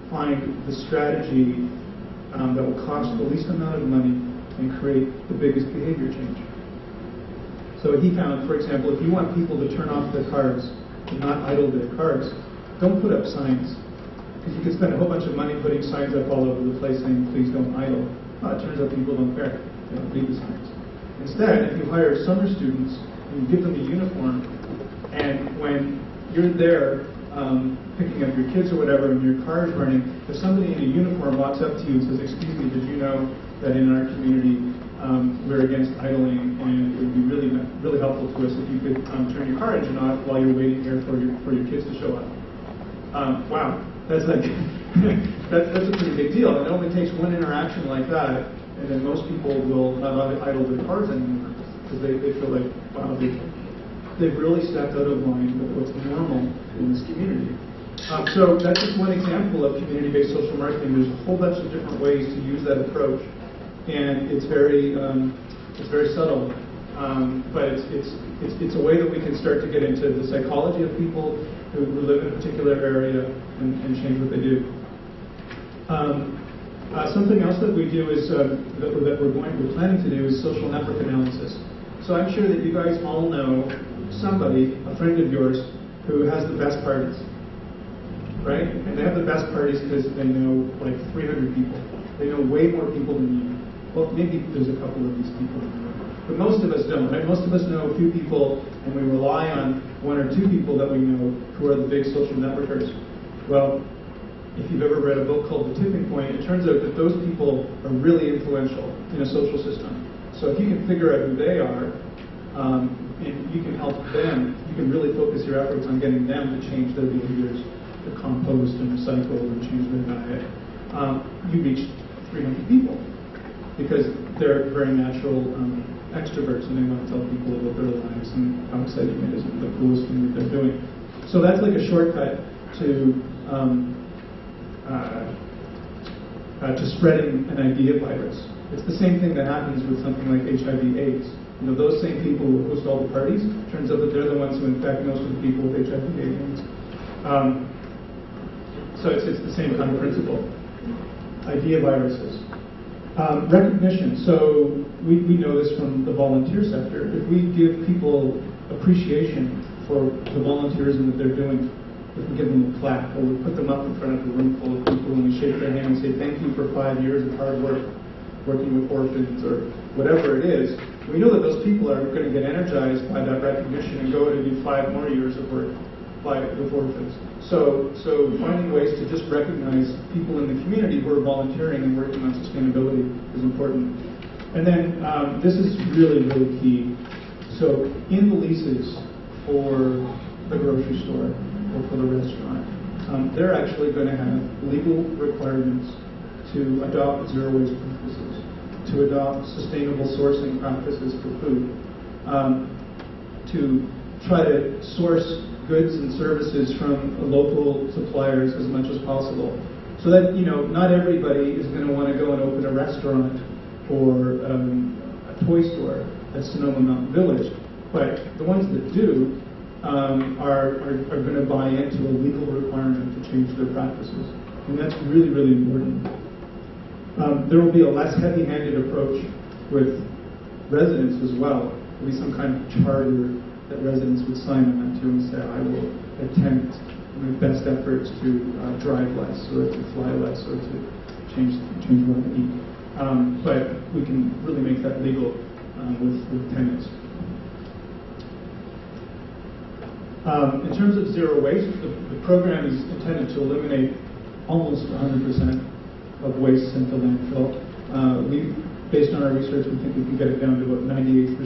find the strategy that will cost the least amount of money and create the biggest behavior change. So he found, for example, if you want people to turn off their cars and not idle their cars, don't put up signs. Because you can spend a whole bunch of money putting signs up all over the place saying, please don't idle. Well, it turns out people don't care. They don't read the signs. Instead, if you hire summer students and you give them a uniform, and when you're there picking up your kids or whatever and your car is running, if somebody in a uniform walks up to you and says, excuse me, did you know that in our community we're against idling, and it would be really helpful to us if you could turn your car engine off while you're waiting here for your kids to show up. Wow, that's like that's a pretty big deal. And it only takes one interaction like that, and then most people will not idle their cars anymore because they feel like, wow, they've really stepped out of line with what's normal in this community. So that's just one example of community-based social marketing. There's a whole bunch of different ways to use that approach, and it's very subtle. But it's a way that we can start to get into the psychology of people who live in a particular area and change what they do. Something else that we do is that we're planning to do is social network analysis. So I'm sure that you guys all know somebody, a friend of yours, who has the best parties, right? And they have the best parties because they know like 300 people. They know way more people than you. Well, maybe there's a couple of these people, but most of us don't, right? Most of us know a few people, and we rely on one or two people that we know who are the big social networkers. Well, if you've ever read a book called The Tipping Point, it turns out that those people are really influential in a social system. So if you can figure out who they are, and you can help them, you can really focus your efforts on getting them to change their behaviors, to compost and recycle and change their diet. You reach 300 people because they're very natural extroverts and they want to tell people about their lives and how exciting it is and the coolest thing that they're doing. So that's like a shortcut to spreading an idea virus. It's the same thing that happens with something like HIV/AIDS. You know, those same people who host all the parties, turns out that they're the ones who infect most of the people with HIV/AIDS. So it's the same kind of principle. Idea viruses. Recognition. So we know this from the volunteer sector. If we give people appreciation for the volunteerism that they're doing, if we give them a plaque or we put them up in front of a room full of people and we shake their hand and say thank you for 5 years of hard work working with orphans or whatever it is, we know that those people are going to get energized by that recognition and go to do 5 more years of work with orphans. So finding ways to just recognize people in the community who are volunteering and working on sustainability is important. And then this is really, really key. So in the leases for the grocery store or for the restaurant, they're actually going to have legal requirements to adopt zero waste practices. to adopt sustainable sourcing practices for food, to try to source goods and services from local suppliers as much as possible. So that, not everybody is going to want to go and open a restaurant or a toy store at Sonoma Mountain Village, but the ones that do are going to buy into a legal requirement to change their practices. And that's really, really important. There will be a less heavy-handed approach with residents as well. There will be some kind of charter that residents would sign on to and say, I will attempt my best efforts to drive less or to fly less or to change what I eat. But we can really make that legal with tenants. In terms of zero waste, the program is intended to eliminate almost 100% of waste sent to landfill. Based on our research, we think we can get it down to about 98%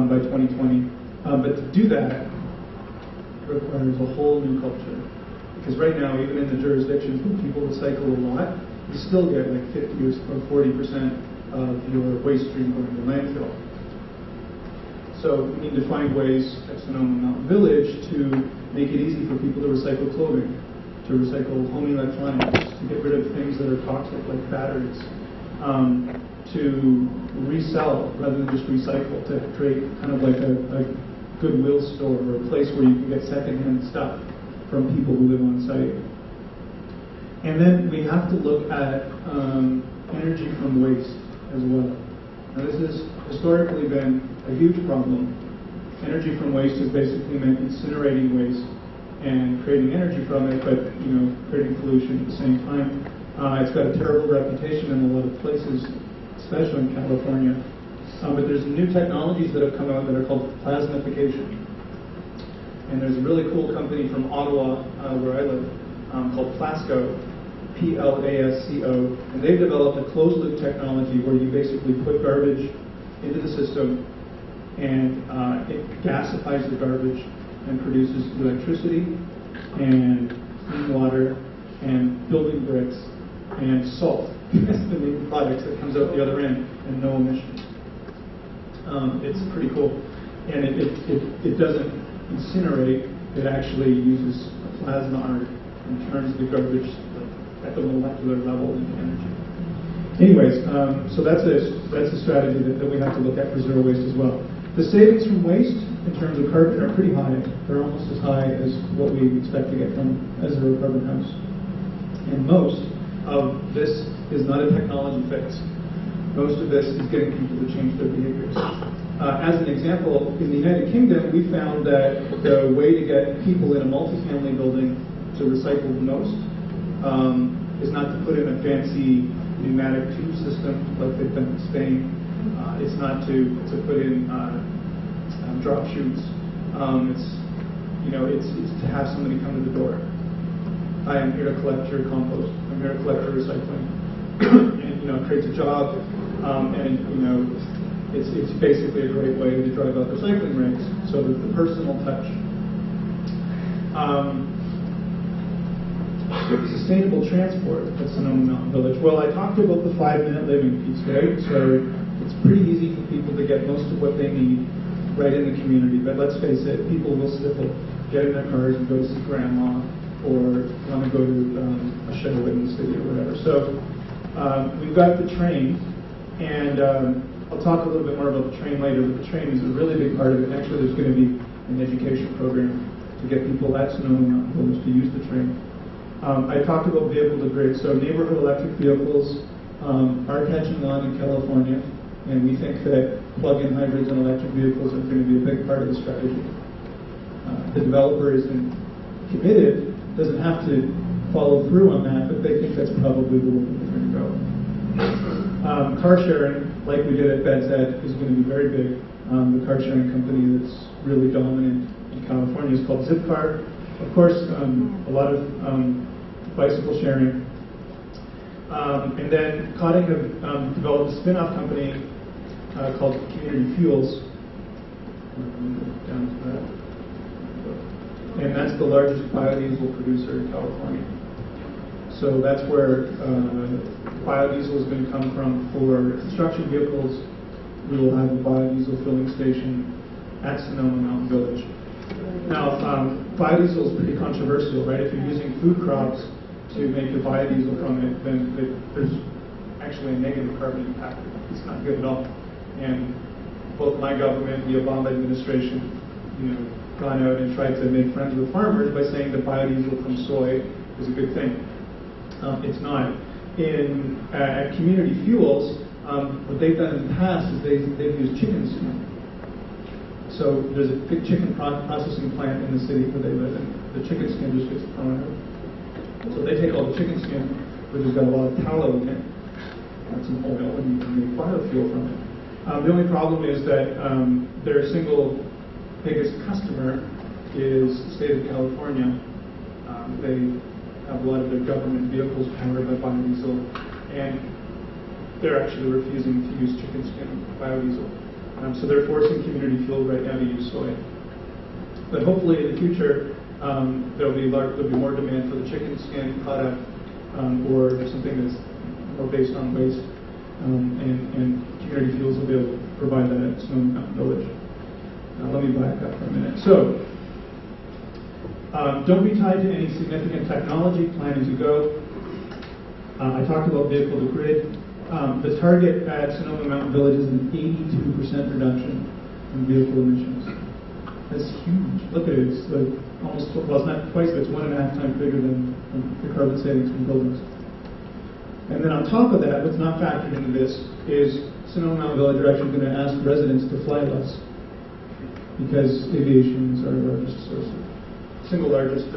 by 2020. But to do that requires a whole new culture. Because right now, even in the jurisdictions where people recycle a lot, you still get like 50 or 40% of your waste stream going to landfill. So we need to find ways at Sonoma Mountain Village to make it easy for people to recycle clothing, to recycle home electronics, to get rid of things that are toxic like batteries, to resell rather than just recycle, to create kind of like a Goodwill store or a place where you can get secondhand stuff from people who live on site. And then we have to look at energy from waste as well. Now this has historically been a huge problem. Energy from waste has basically meant incinerating waste and creating energy from it, but creating pollution at the same time. It's got a terrible reputation in a lot of places, especially in California. But there's new technologies that have come out that are called plasmification. And there's a really cool company from Ottawa, where I live, called Plasco, Plasco, and they've developed a closed-loop technology where you basically put garbage into the system, and it gasifies the garbage and produces electricity and clean water and building bricks and salt. That's the main products that comes out the other end, and no emissions. It's pretty cool. And it doesn't incinerate, it actually uses a plasma arc and turns the garbage at the molecular level into energy. Anyways, so that's a strategy that we have to look at for zero waste as well. The savings from waste in terms of carbon are pretty high. They're almost as high as what we expect to get from a zero carbon house. And most of this is not a technology fix. Most of this is getting people to change their behaviors. As an example, in the United Kingdom, we found that the way to get people in a multifamily building to recycle the most is not to put in a fancy pneumatic tube system like they've done in Spain. It's not to put in drop chutes. It's to have somebody come to the door. Hi, I'm here to collect your compost. I'm here to collect your recycling. And it creates a job, it's basically a great way to drive up recycling rates. So that the personal touch. Sustainable transport at Sonoma Mountain Village. Well, I talked about the 5-minute living piece, right? So it's pretty easy for people to get most of what they need right in the community. But let's face it, people will still get in their cars and go to see grandma or want to go to a show in the city or whatever. So we've got the train, and I'll talk a little bit more about the train later, but the train is a really big part of it. Actually, there's going to be an education program to get people at Sonoma Mountain Village to use the train. I talked about vehicle to grid, so neighborhood electric vehicles are catching on in California, and we think that plug-in hybrids and electric vehicles are going to be a big part of the strategy. The developer isn't committed, doesn't have to follow through on that, but they think that's probably the way they're going to go. Car sharing, like we did at BedSet, is going to be very big. The car sharing company that's really dominant in California is called Zipcar. Of course, a lot of bicycle sharing. And then Kodak have developed a spin-off company called Community Fuels. Down to that. And that's the largest biodiesel producer in California. So that's where biodiesel is going to come from. For construction vehicles, we will have a biodiesel filling station at Sonoma Mountain Village. Now, biodiesel is pretty controversial, right? If you're using food crops to make a biodiesel from it, then there's actually a negative carbon impact. It's not good at all. And both my government, the Obama administration, gone out and tried to make friends with farmers by saying that biodiesel from soy is a good thing. It's not. At Community Fuels, what they've done in the past is they've used chicken skin. So there's a big chicken processing plant in the city where they live, and the chicken skin just gets thrown out. So they take all the chicken skin, which has got a lot of tallow in it, and some oil, and you can make biofuel from it. The only problem is that their single biggest customer is the state of California. They have a lot of their government vehicles powered by biodiesel, and they're actually refusing to use chicken skin biodiesel. So they're forcing Community Fuel right now to use soy. But hopefully in the future, there'll be more demand for the chicken skin product, or something that's more based on waste, and Community Fuels will be able to provide that at Sonoma Mountain Village. Now let me back up for a minute. So, don't be tied to any significant technology, plan as you go. I talked about vehicle to grid. The target at Sonoma Mountain Village is an 82% reduction in vehicle emissions. That's huge. Look at it. It's like almost, well, it's not twice, but it's 1.5 times bigger than the carbon savings from buildings. And then on top of that, what's not factored into this is Sonoma Mountain Village are actually going to ask residents to fly less, because aviation is our largest source, single largest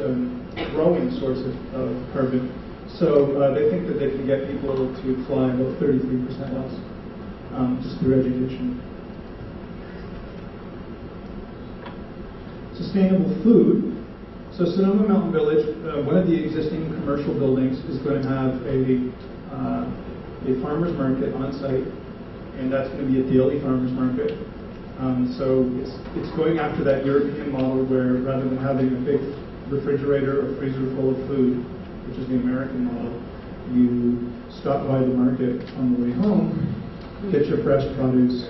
growing source of carbon. So they think that they can get people to fly about 33% less, just through education. Sustainable food. So Sonoma Mountain Village, one of the existing commercial buildings is going to have a farmer's market on site, and that's going to be a daily farmer's market. So it's going after that European model where rather than having a big refrigerator or freezer full of food, which is the American model, you stop by the market on the way home, get your fresh produce,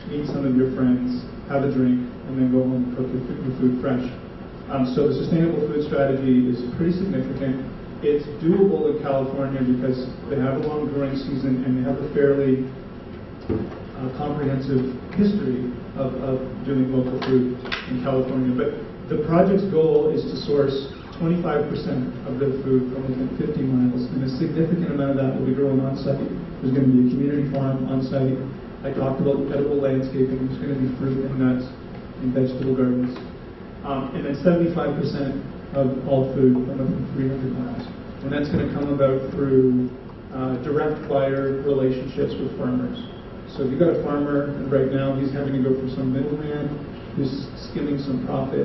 meet some of your friends, have a drink, and then go home and cook your food fresh. So the sustainable food strategy is pretty significant. It's doable in California because they have a long growing season and they have a fairly comprehensive history of doing local food in California. But the project's goal is to source 25% of their food from within 50 miles, and a significant amount of that will be grown on site. There's going to be a community farm on site. I talked about edible landscaping. There's going to be fruit and nuts and vegetable gardens. And then 75% of all food from within 300 miles. And that's going to come about through direct buyer relationships with farmers. So if you've got a farmer, and right now he's having to go through some middleman who's skimming some profit.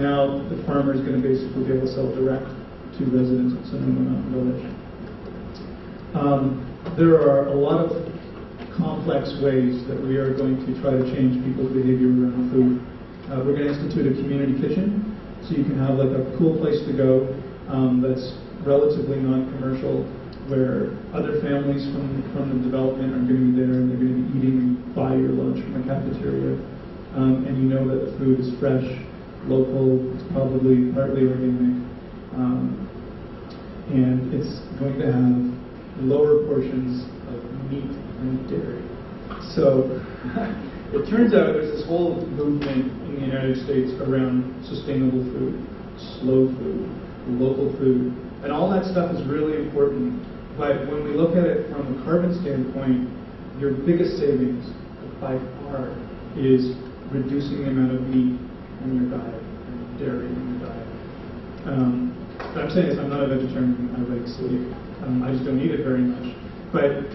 Now the farmer is going to basically be able to sell direct to residents of Sonoma Mountain Village. There are a lot of complex ways that we are going to try to change people's behavior around food. We're going to institute a community kitchen, so you can have like a cool place to go that's relatively non-commercial, where other families from the development are going to be there and they're going to be eating and buy your lunch from the cafeteria, and you know that the food is fresh, local, it's probably partly organic, and it's going to have lower portions of meat and dairy. So it turns out there's this whole movement in the United States around sustainable food, slow food, local food, and all that stuff is really important. But when we look at it from a carbon standpoint, your biggest savings by far is reducing the amount of meat in your diet and dairy in your diet. What I'm saying is I'm not a vegetarian, I like sleep. I just don't eat it very much. But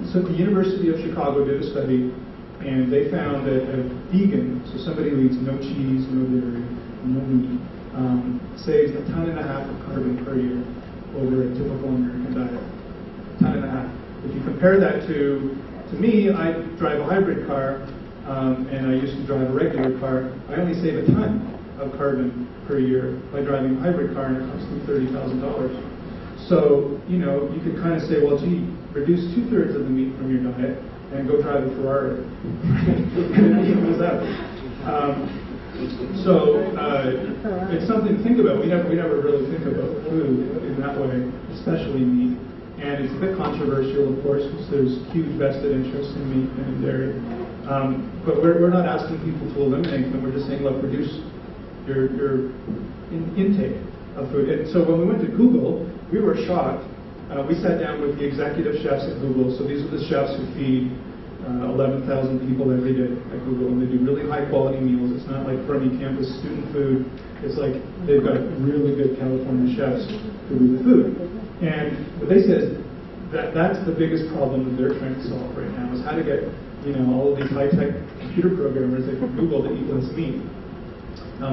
so the University of Chicago did a study, and they found that a vegan, so somebody who eats no cheese, no dairy, no meat, saves 1.5 tons of carbon per year over a typical American diet. 1.5 tons. If you compare that to me, I drive a hybrid car, and I used to drive a regular car. I only save 1 ton of carbon per year by driving a hybrid car, and it costs me $30,000. So, you know, you could kind of say, well, gee, reduce 2/3 of the meat from your diet and go drive a Ferrari. And it equals out. It's something to think about. We never really think about food in that way, especially meat. And it's a bit controversial, of course, because there's huge vested interest in meat and in dairy. But we're not asking people to eliminate them. We're just saying, look, reduce your intake of food. And so when we went to Google, we were shocked. We sat down with the executive chefs at Google. So these are the chefs who feed 11,000 people every day at Google, and they do really high quality meals. It's not like Fermi campus student food. It's like they've got really good California chefs who do the food. And what they said is that's the biggest problem that they're trying to solve right now, is how to get, you know, all of these high-tech computer programmers at Google to eat less meat.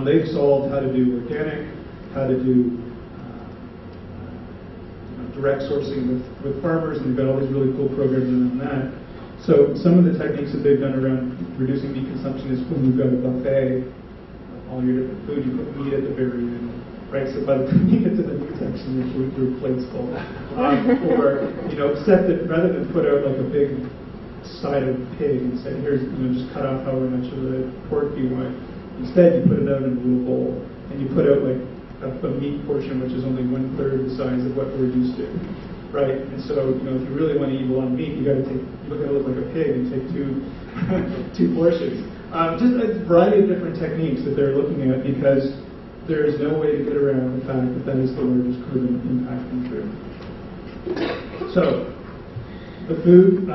They've solved how to do organic, how to do direct sourcing with farmers, and they've got all these really cool programs around that. So some of the techniques that they've done around reducing meat consumption is when you've got a buffet of all your different food, you put meat at the very end, right? So by the time you get to the meat section, your plate's full. Or, you know, rather than put out like a big side of pig and say, here's, you know, just cut off however much of the pork you want. Instead, you put it out in a little bowl, and you put out like a meat portion which is only 1/3 the size of what we're used to, right? And so, you know, if you really want to eat a lot of meat, you got to look at it like a pig and take two portions. Just a variety of different techniques that they're looking at, because there is no way to get around the fact that that is the largest carbon impact in food. So, the food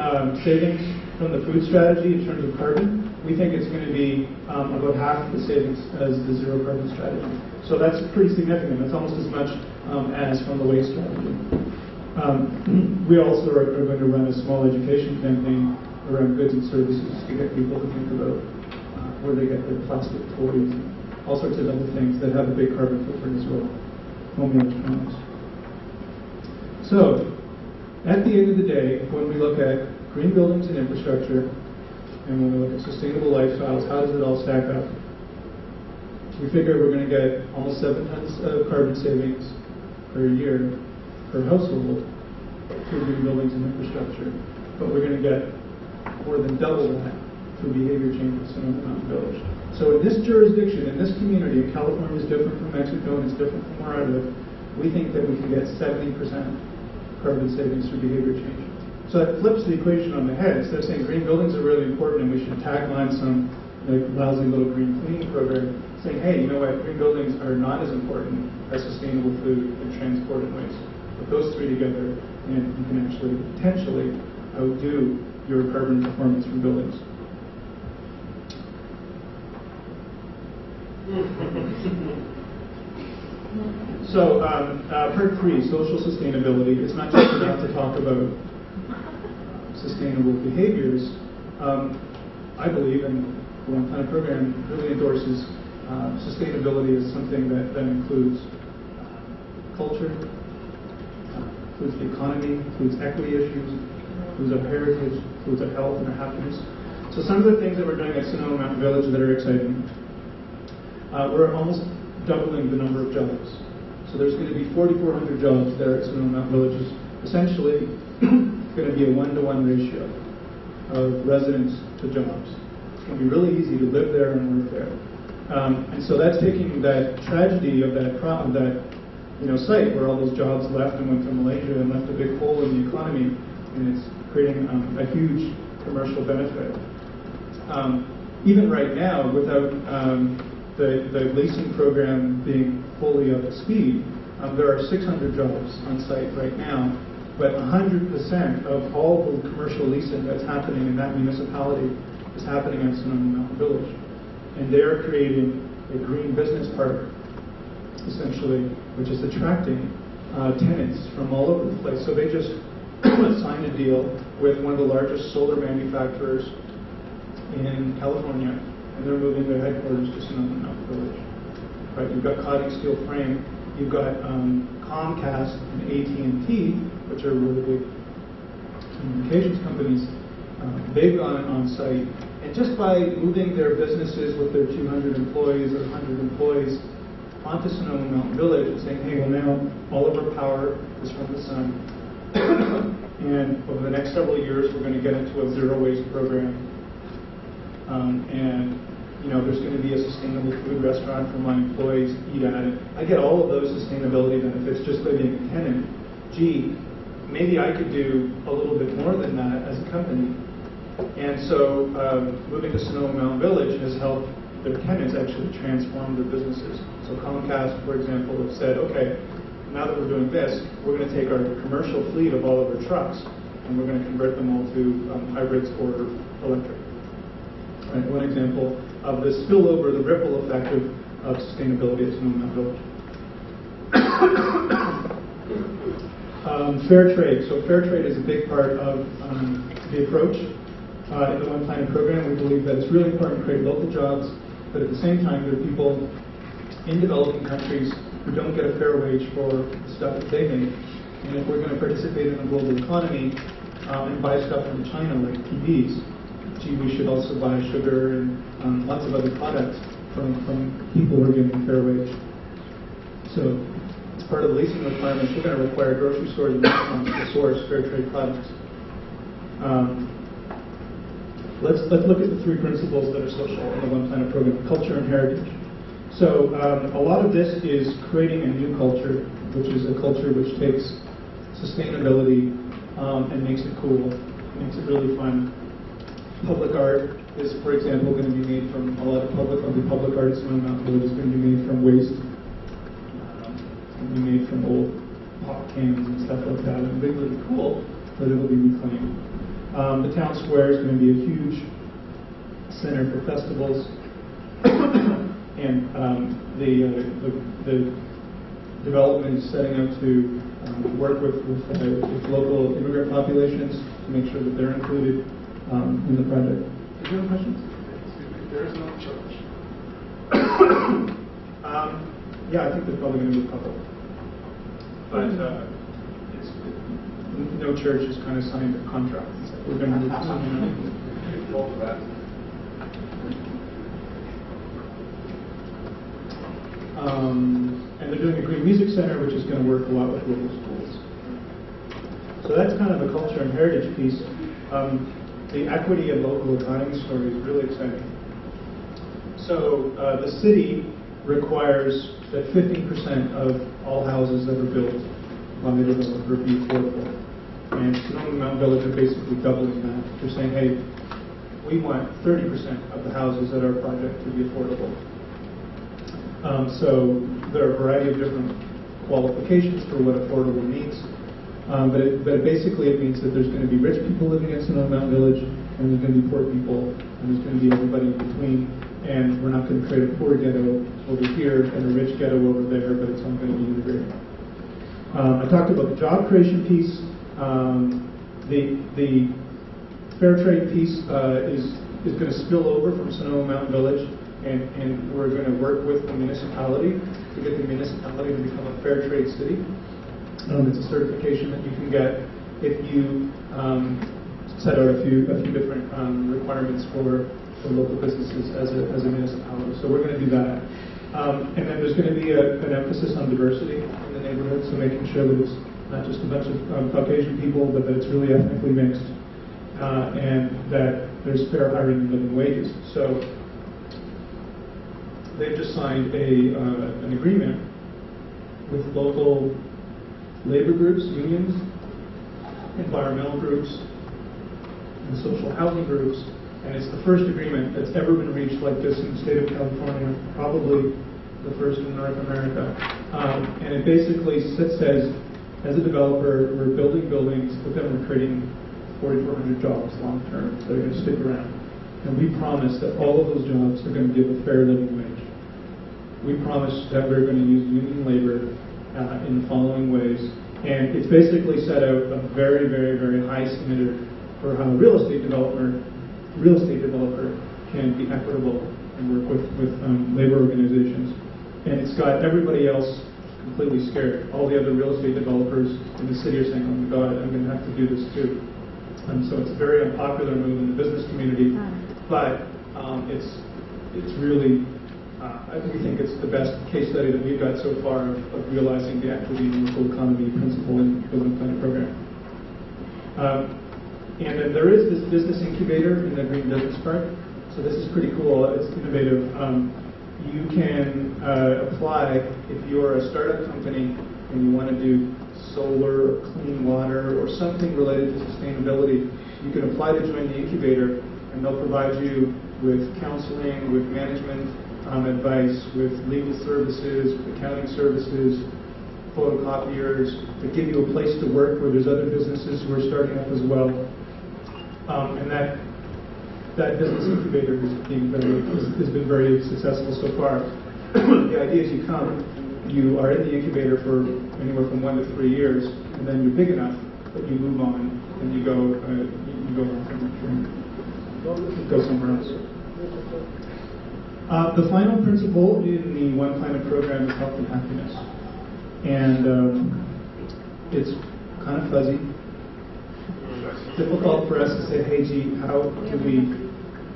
savings from the food strategy in terms of carbon, we think it's going to be about half the savings as the zero carbon strategy. So that's pretty significant. That's almost as much as from the waste strategy. We also are going to run a small education campaign around goods and services to get people to think about where they get their plastic toys and all sorts of other things that have a big carbon footprint as well. Home electronics. So, at the end of the day, when we look at green buildings and infrastructure, and when we look at sustainable lifestyles, how does it all stack up? We figure we're going to get almost 7 tons of carbon savings per year per household through green buildings and infrastructure, but we're going to get more than double that through behavior changes in the mountain village. So in this jurisdiction, in this community, and California is different from Mexico and it's different from where I live, we think that we can get 70% carbon savings through behavior change. So that flips the equation on the head. Instead of saying green buildings are really important and we should tackle on some like lousy little green cleaning program, saying, hey, you know what, green buildings are not as important as sustainable food and transport and waste. Put those three together and you can actually potentially outdo your carbon performance from buildings. So, part 3, social sustainability. It's not just enough to talk about sustainable behaviors. I believe, and the One Planet program really endorses sustainability as something that includes culture, includes the economy, includes equity issues, includes our heritage, includes our health and our happiness. So some of the things that we're doing at Sonoma Mountain Village that are exciting. We're almost doubling the number of jobs. So there's going to be 4,400 jobs there at Sonoma Mountain Village. Essentially, it's going to be a 1-to-1 ratio of residents to jobs. It's going to be really easy to live there and work there. And so that's taking that tragedy of that site where all those jobs left and went to Malaysia and left a big hole in the economy, and it's creating a huge commercial benefit. Even right now, without the leasing program being fully up to speed, there are 600 jobs on site right now, but 100% of all the commercial leasing that's happening in that municipality is happening at Sonoma Mountain Village. And they're creating a green business park, essentially, which is attracting tenants from all over the place. So they just signed a deal with one of the largest solar manufacturers in California, and they're moving their headquarters to Sonoma Mountain Village. Right? You've got Cotting Steel Frame, you've got Comcast and AT&T, which are really big communications companies. They've gone on site, and just by moving their businesses with their 200 employees or 100 employees onto Sonoma Mountain Village and saying, hey, well now all of our power is from the sun, and over the next several years we're going to get into a zero waste program, and there's going to be a sustainable food restaurant for my employees to eat at it. I get all of those sustainability benefits just by being a tenant. Gee, maybe I could do a little bit more than that as a company. And so moving to Sonoma Mountain Village has helped their tenants actually transform their businesses. So Comcast, for example, have said, okay, now that we're doing this, we're going to take our commercial fleet of all of our trucks and we're going to convert them all to hybrids or electric. Right, one example of the spillover, the ripple effect of sustainability at Sonoma Mountain Village. Fair trade. So fair trade is a big part of the approach in the One Planet program. We believe that it's really important to create local jobs, but at the same time, there are people in developing countries who don't get a fair wage for the stuff that they make. And if we're going to participate in the global economy and buy stuff from China, like TVs, gee, we should also buy sugar and lots of other products from people who are getting a fair wage. So, as part of the leasing requirements, we're going to require grocery stores and restaurants to source fair trade products. Let's look at the three principles that are social in the One Planet program: culture and heritage. So a lot of this is creating a new culture, which is a culture which takes sustainability and makes it cool, makes it really fun. Public art is, for example, going to be made from a lot of public art in Sonoma Mountain Village is going to be made from waste. It's going to be made from old pop cans and stuff like that. It'll be really cool, but it'll be reclaimed. The town square is going to be a huge center for festivals, and the development is setting out to work with local immigrant populations to make sure that they're included in the project. Is there any questions? There is no church. Yeah, I think there's probably going to be a couple, but no church has kind of signed a contract. We're going to move All that. and they're doing a green music center, which is going to work a lot with local schools. So that's kind of the culture and heritage piece. The equity and local economy story is really exciting. So the city requires that 15% of all houses that are built by the developer be affordable. And Sonoma Mountain Village are basically doubling that. They're saying, hey, we want 30% of the houses at our project to be affordable. So there are a variety of different qualifications for what affordable means. But basically it means that there's going to be rich people living in Sonoma Mountain Village, and there's going to be poor people, and there's going to be everybody in between. And we're not going to create a poor ghetto over here and a rich ghetto over there, but it's all going to be integrated. I talked about the job creation piece. The fair trade piece is going to spill over from Sonoma Mountain Village, and we're going to work with the municipality to get the municipality to become a fair trade city. It's a certification that you can get if you set out a few different requirements for local businesses as a municipality. So we're going to do that. And then there's going to be an emphasis on diversity in the neighborhood, so making sure that it's not just a bunch of Caucasian people, but that it's really ethnically mixed, and that there's fair hiring and living wages. So they've just signed an agreement with local labor groups, unions, environmental groups, and social housing groups. And it's the first agreement that's ever been reached like this in the state of California, probably the first in North America. And it basically says, as a developer, we're building buildings, but then we're creating 4,400 jobs long term that are going to stick around. And we promise that all of those jobs are going to give a fair living wage. We promise that we're going to use union labor in the following ways. And it's basically set out a very, very, very high standard for how a real estate developer can be equitable and work with labor organizations. And it's got everybody else completely scared. All the other real estate developers in the city are saying, oh my God, I'm going to have to do this too. And so it's a very unpopular move in the business community, but it's really We think it's the best case study that we've got so far of realizing the equity and local economy principle in the Building Planet program. And then there is this business incubator in the Green Business Park. So this is pretty cool. It's innovative. You can apply if you're a startup company and you want to do solar or clean water or something related to sustainability. You can apply to join the incubator, and they'll provide you with counseling, with management advice, with legal services, with accounting services, photocopiers, to give you a place to work where there's other businesses who are starting up as well. And that business incubator has been very successful so far. The idea is you are in the incubator for anywhere from 1 to 3 years, and then you're big enough that you move on and you go somewhere else. The final principle in the One Planet program is health and happiness, and it's kind of fuzzy. It's difficult for us to say, hey, gee, how do we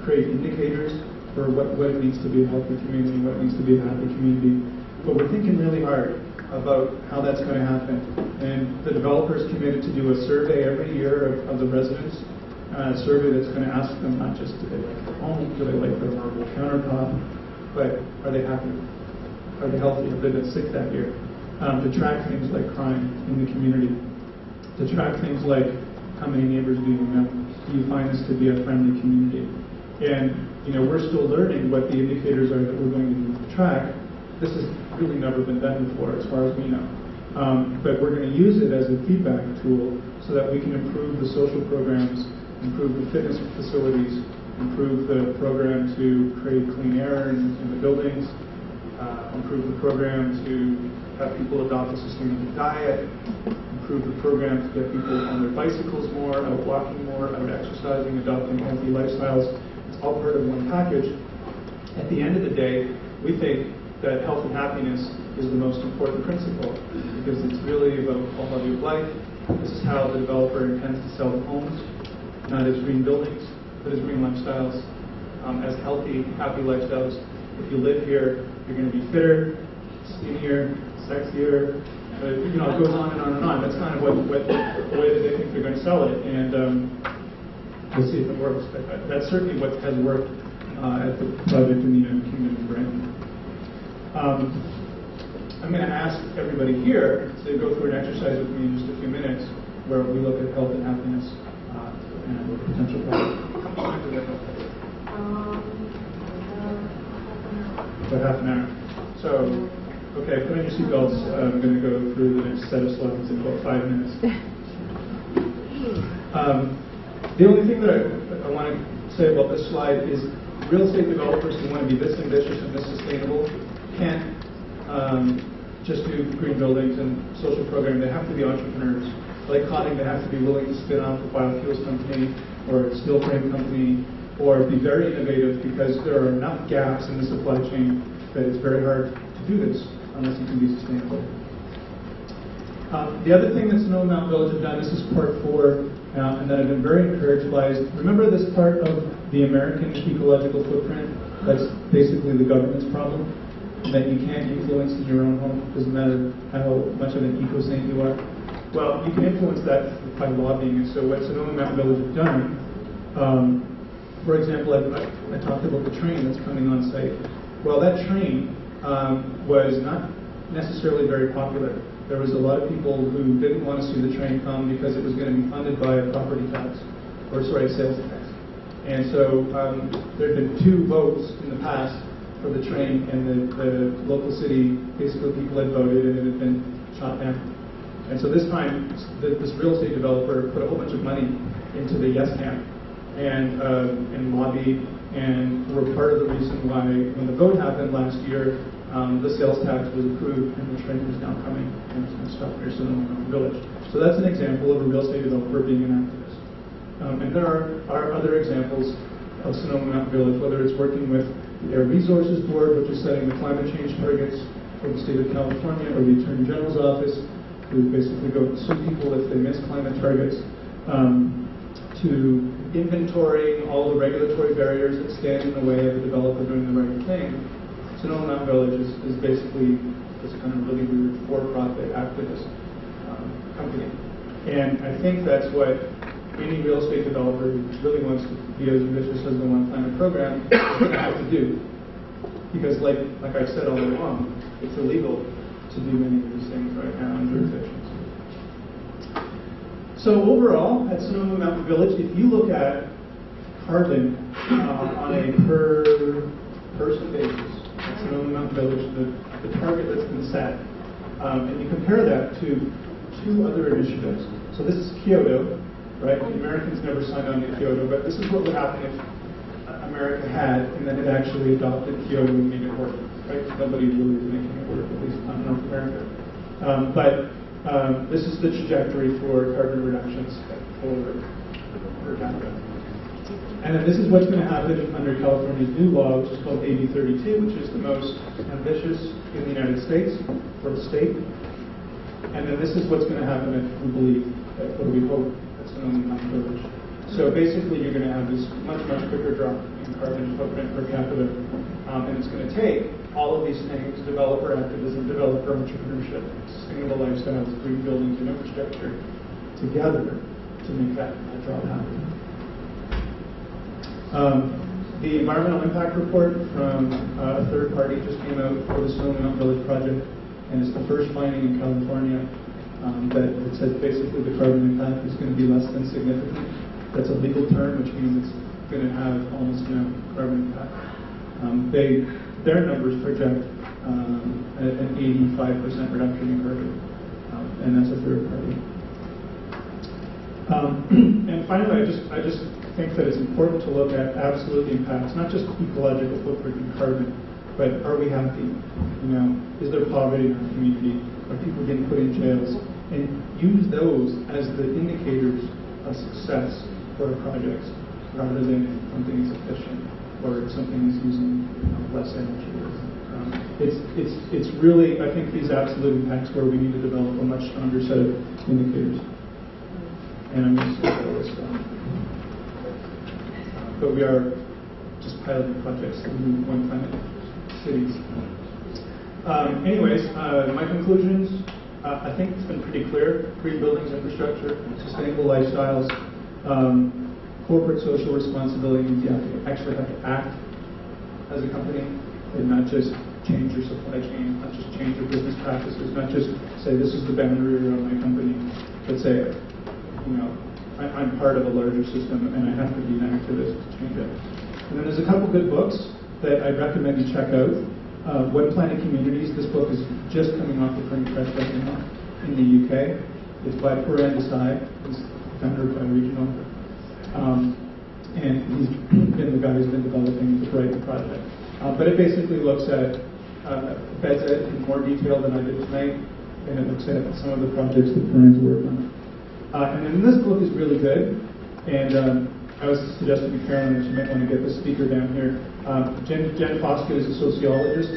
create indicators for what it means to be a healthy community, what it means to be a happy community. But we're thinking really hard about how that's going to happen. And the developers committed to do a survey every year of the residents, a survey that's going to ask them not just do they like their home, do they like their marble countertop, but are they happy? Are they healthy? Have they been sick that year? To track things like crime in the community. To track things like how many neighbors do you know? Do you find this to be a friendly community? And we're still learning what the indicators are that we're going to track. This has really never been done before, as far as we know. But we're going to use it as a feedback tool so that we can improve the social programs, improve the fitness facilities, improve the program to create clean air in the buildings, improve the program to have people adopt a sustainable diet, improve the program to get people on their bicycles more, out walking more, out exercising, adopting healthy lifestyles. It's all part of one package. At the end of the day, we think that health and happiness is the most important principle because it's really about quality of life. This is how the developer intends to sell the homes, not as green buildings, but as green lifestyles, as healthy, happy lifestyles. If you live here, you're going to be fitter, skinnier, sexier. It goes on and on and on. That's kind of the way that they think they're going to sell it, and we'll see if it works. But that's certainly what has worked at the project in the United Kingdom and Britain. I'm going to ask everybody here to go through an exercise with me in just a few minutes where we look at health and happiness and potential problems. How much time does that go? About half an hour. So, okay, put on your seatbelts. I'm going to go through the next set of slides in about 5 minutes. The only thing that I want to say about this slide is real estate developers who want to be this ambitious and this sustainable can't just do green buildings and social program. They have to be entrepreneurs. Like Cotting, they have to be willing to spin off a biofuels company or a steel frame company or be very innovative because there are enough gaps in the supply chain that it's very hard to do this unless you can be sustainable. The other thing that Sonoma Mountain Village have done, this is part 4, and that I've been very encouraged by is, remember this part of the American ecological footprint? That's basically the government's problem, that you can't influence in your own home, doesn't matter how much of an eco-saint you are. Well, you can influence that by lobbying, and so what Sonoma Mountain Village have done, for example, I talked about the train that's coming on site. Well, that train was not necessarily very popular. There was a lot of people who didn't want to see the train come because it was going to be funded by a property tax, or sorry, sales tax. And so there had been 2 votes in the past for the train, and the local city, basically people had voted and it had been shot down. And so this time, this real estate developer put a whole bunch of money into the yes camp and lobbied, and were part of the reason why when the vote happened last year, the sales tax was approved and the train is now coming and it's going to stop near Sonoma Mountain Village. So that's an example of a real estate developer being an activist. And there are other examples of Sonoma Mountain Village, whether it's working with the Air Resources Board, which is setting the climate change targets for the state of California, or the Attorney General's office, who basically go to sue people if they miss climate targets, to inventorying all the regulatory barriers that stand in the way of the developer doing the right thing, Sonoma Mountain Village is basically this kind of really weird for-profit activist company. And I think that's what any real estate developer who really wants to be as ambitious as the One Planet program is going to have to do. Because like I've said all along, it's illegal to do many of these things right now in jurisdictions. So overall, at Sonoma Mountain Village, if you look at carbon on a per person basis, at Sonoma Mountain Village, the target that's been set, and you compare that to 2 other initiatives. So this is Kyoto, right? The Americans never signed on to Kyoto, but this is what would happen if America had, and then it actually adopted Kyoto and made it work, right? Nobody really is making it work, at least not in North America. But this is the trajectory for carbon reductions per capita. And then this is what's going to happen under California's new law, which is called AB 32, which is the most ambitious in the United States for the state. And then this is what's going to happen if we believe, or we hope, at Sonoma Mountain Village. So basically, you're going to have this much quicker drop in carbon footprint per capita. And it's going to take all of these things, developer activism, developer entrepreneurship, sustainable lifestyles, green buildings, and infrastructure, together to make that drop happen. The environmental impact report from a third party just came out for the Sonoma Mountain Village project, and it's the first finding in California that it says basically the carbon impact is going to be less than significant. That's a legal term, which means it's going to have almost no carbon impact. Their numbers project an 85% reduction in carbon, and that's a third party. And finally, I just think that it's important to look at absolute impacts, not just ecological footprint and carbon, but are we happy? You know, is there poverty in our community? Are people getting put in jails? And use those as the indicators of success for our projects, rather than something is efficient or something is using less energy. It's really, I think, these absolute impacts where we need to develop a much stronger set of indicators. And I'm going to start with but we are just piloting projects in One Planet cities. Anyways, my conclusions, I think it's been pretty clear. Green buildings, infrastructure, sustainable lifestyles, corporate social responsibility means you actually have to act as a company and not just change your supply chain, not just change your business practices, not just say this is the boundary around my company, but say, you know, I'm part of a larger system and I have to be an activist to change it. And then there's a couple good books that I'd recommend you check out. One Planet Communities, this book is just coming off the printing press right now in the UK. It's by Puran Desai, he's founder by Regional. And he's been the guy who's been developing the Brighton project. But it basically looks at beds in more detail than I did tonight, and it looks at some of the projects that Puran's worked on. And then this book is really good, and I was suggesting to Carolyn that she might want to get the speaker down here. Jen Foskett is a sociologist,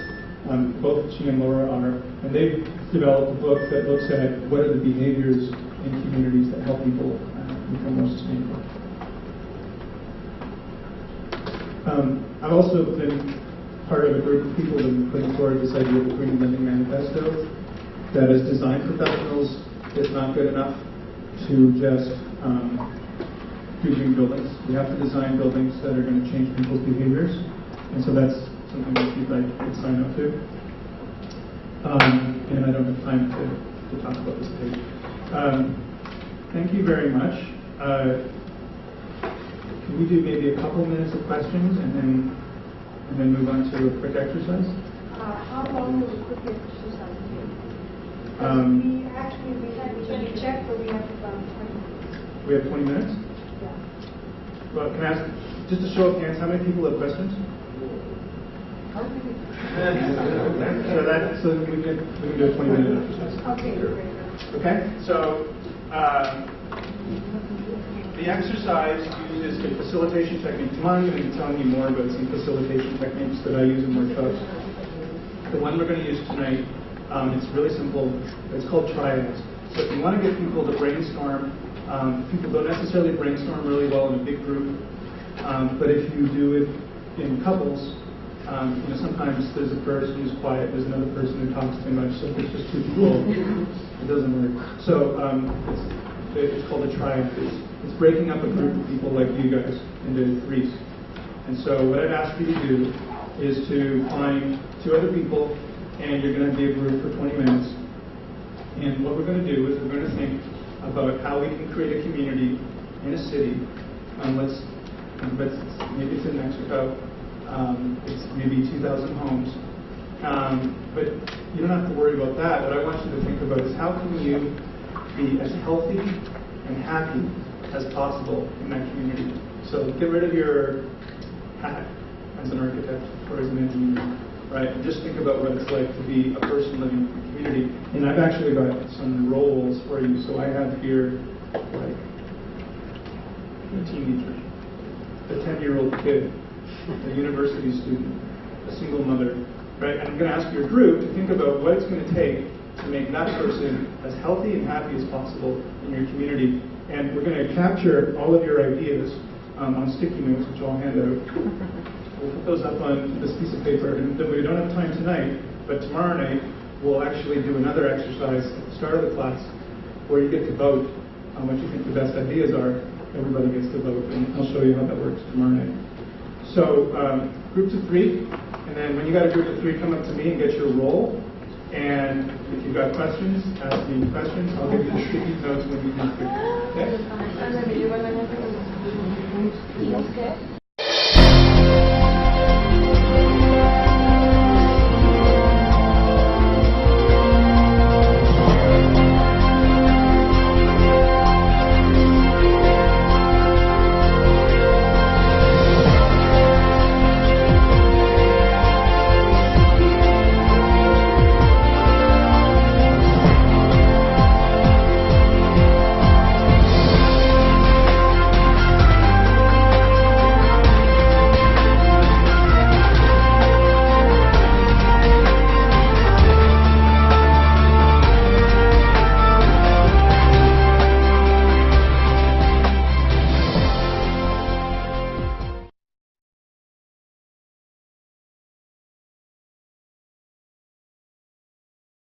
both she and Laura are, and they've developed a book that looks at what are the behaviors in communities that help people become more sustainable. I've also been part of a group of people that have been putting forward this idea of the Green Living Manifesto, that as design professionals, it's not good enough to just do green buildings. We have to design buildings that are going to change people's behaviors, and so that's something that you'd like to sign up to. And I don't have time to talk about this page. Thank you very much. Can we do maybe a couple minutes of questions and then move on to a quick exercise? How long will the quick exercise be? We checked, but we have about 20 minutes. We have 20 minutes? Yeah. Well, can I ask, just a show of hands, how many people have questions? So we can do a 20-minute exercise. Okay, great. Okay, so the exercise uses a facilitation technique. Tomorrow I'm going to be telling you more about some facilitation techniques that I use in workshops. The one we're going to use tonight, it's really simple. It's called triads. So if you want to get people to brainstorm, people don't necessarily brainstorm really well in a big group, but if you do it in couples, Sometimes there's a person who's quiet, there's another person who talks too much, so if it's just two people, it doesn't work. So it's called a triad. It's breaking up a group of people like you guys into threes. And so what I'd ask you to do is to find two other people, and you're going to be a group for 20 minutes. And what we're going to do is we're going to think about how we can create a community in a city. Maybe it's in Mexico. It's maybe 2,000 homes. But you don't have to worry about that. What I want you to think about is how can you be as healthy and happy as possible in that community. So get rid of your hat as an architect or as an engineer, right? And just think about what it's like to be a person living in a community. And I've actually got some roles for you. So I have here like a teenager, a 10-year-old kid, a university student, a single mother, right? And I'm going to ask your group to think about what it's going to take to make that person as healthy and happy as possible in your community. And we're going to capture all of your ideas on sticky notes, which I'll hand out. We'll put those up on this piece of paper. And then we don't have time tonight, but tomorrow night we'll actually do another exercise at the start of the class where you get to vote on what you think the best ideas are. Everybody gets to vote, and I'll show you how that works tomorrow night. So groups of three, and then when you got a group of three, come up to me and get your role. And if you've got questions, ask me questions. I'll give you the sticky notes when you can. Okay?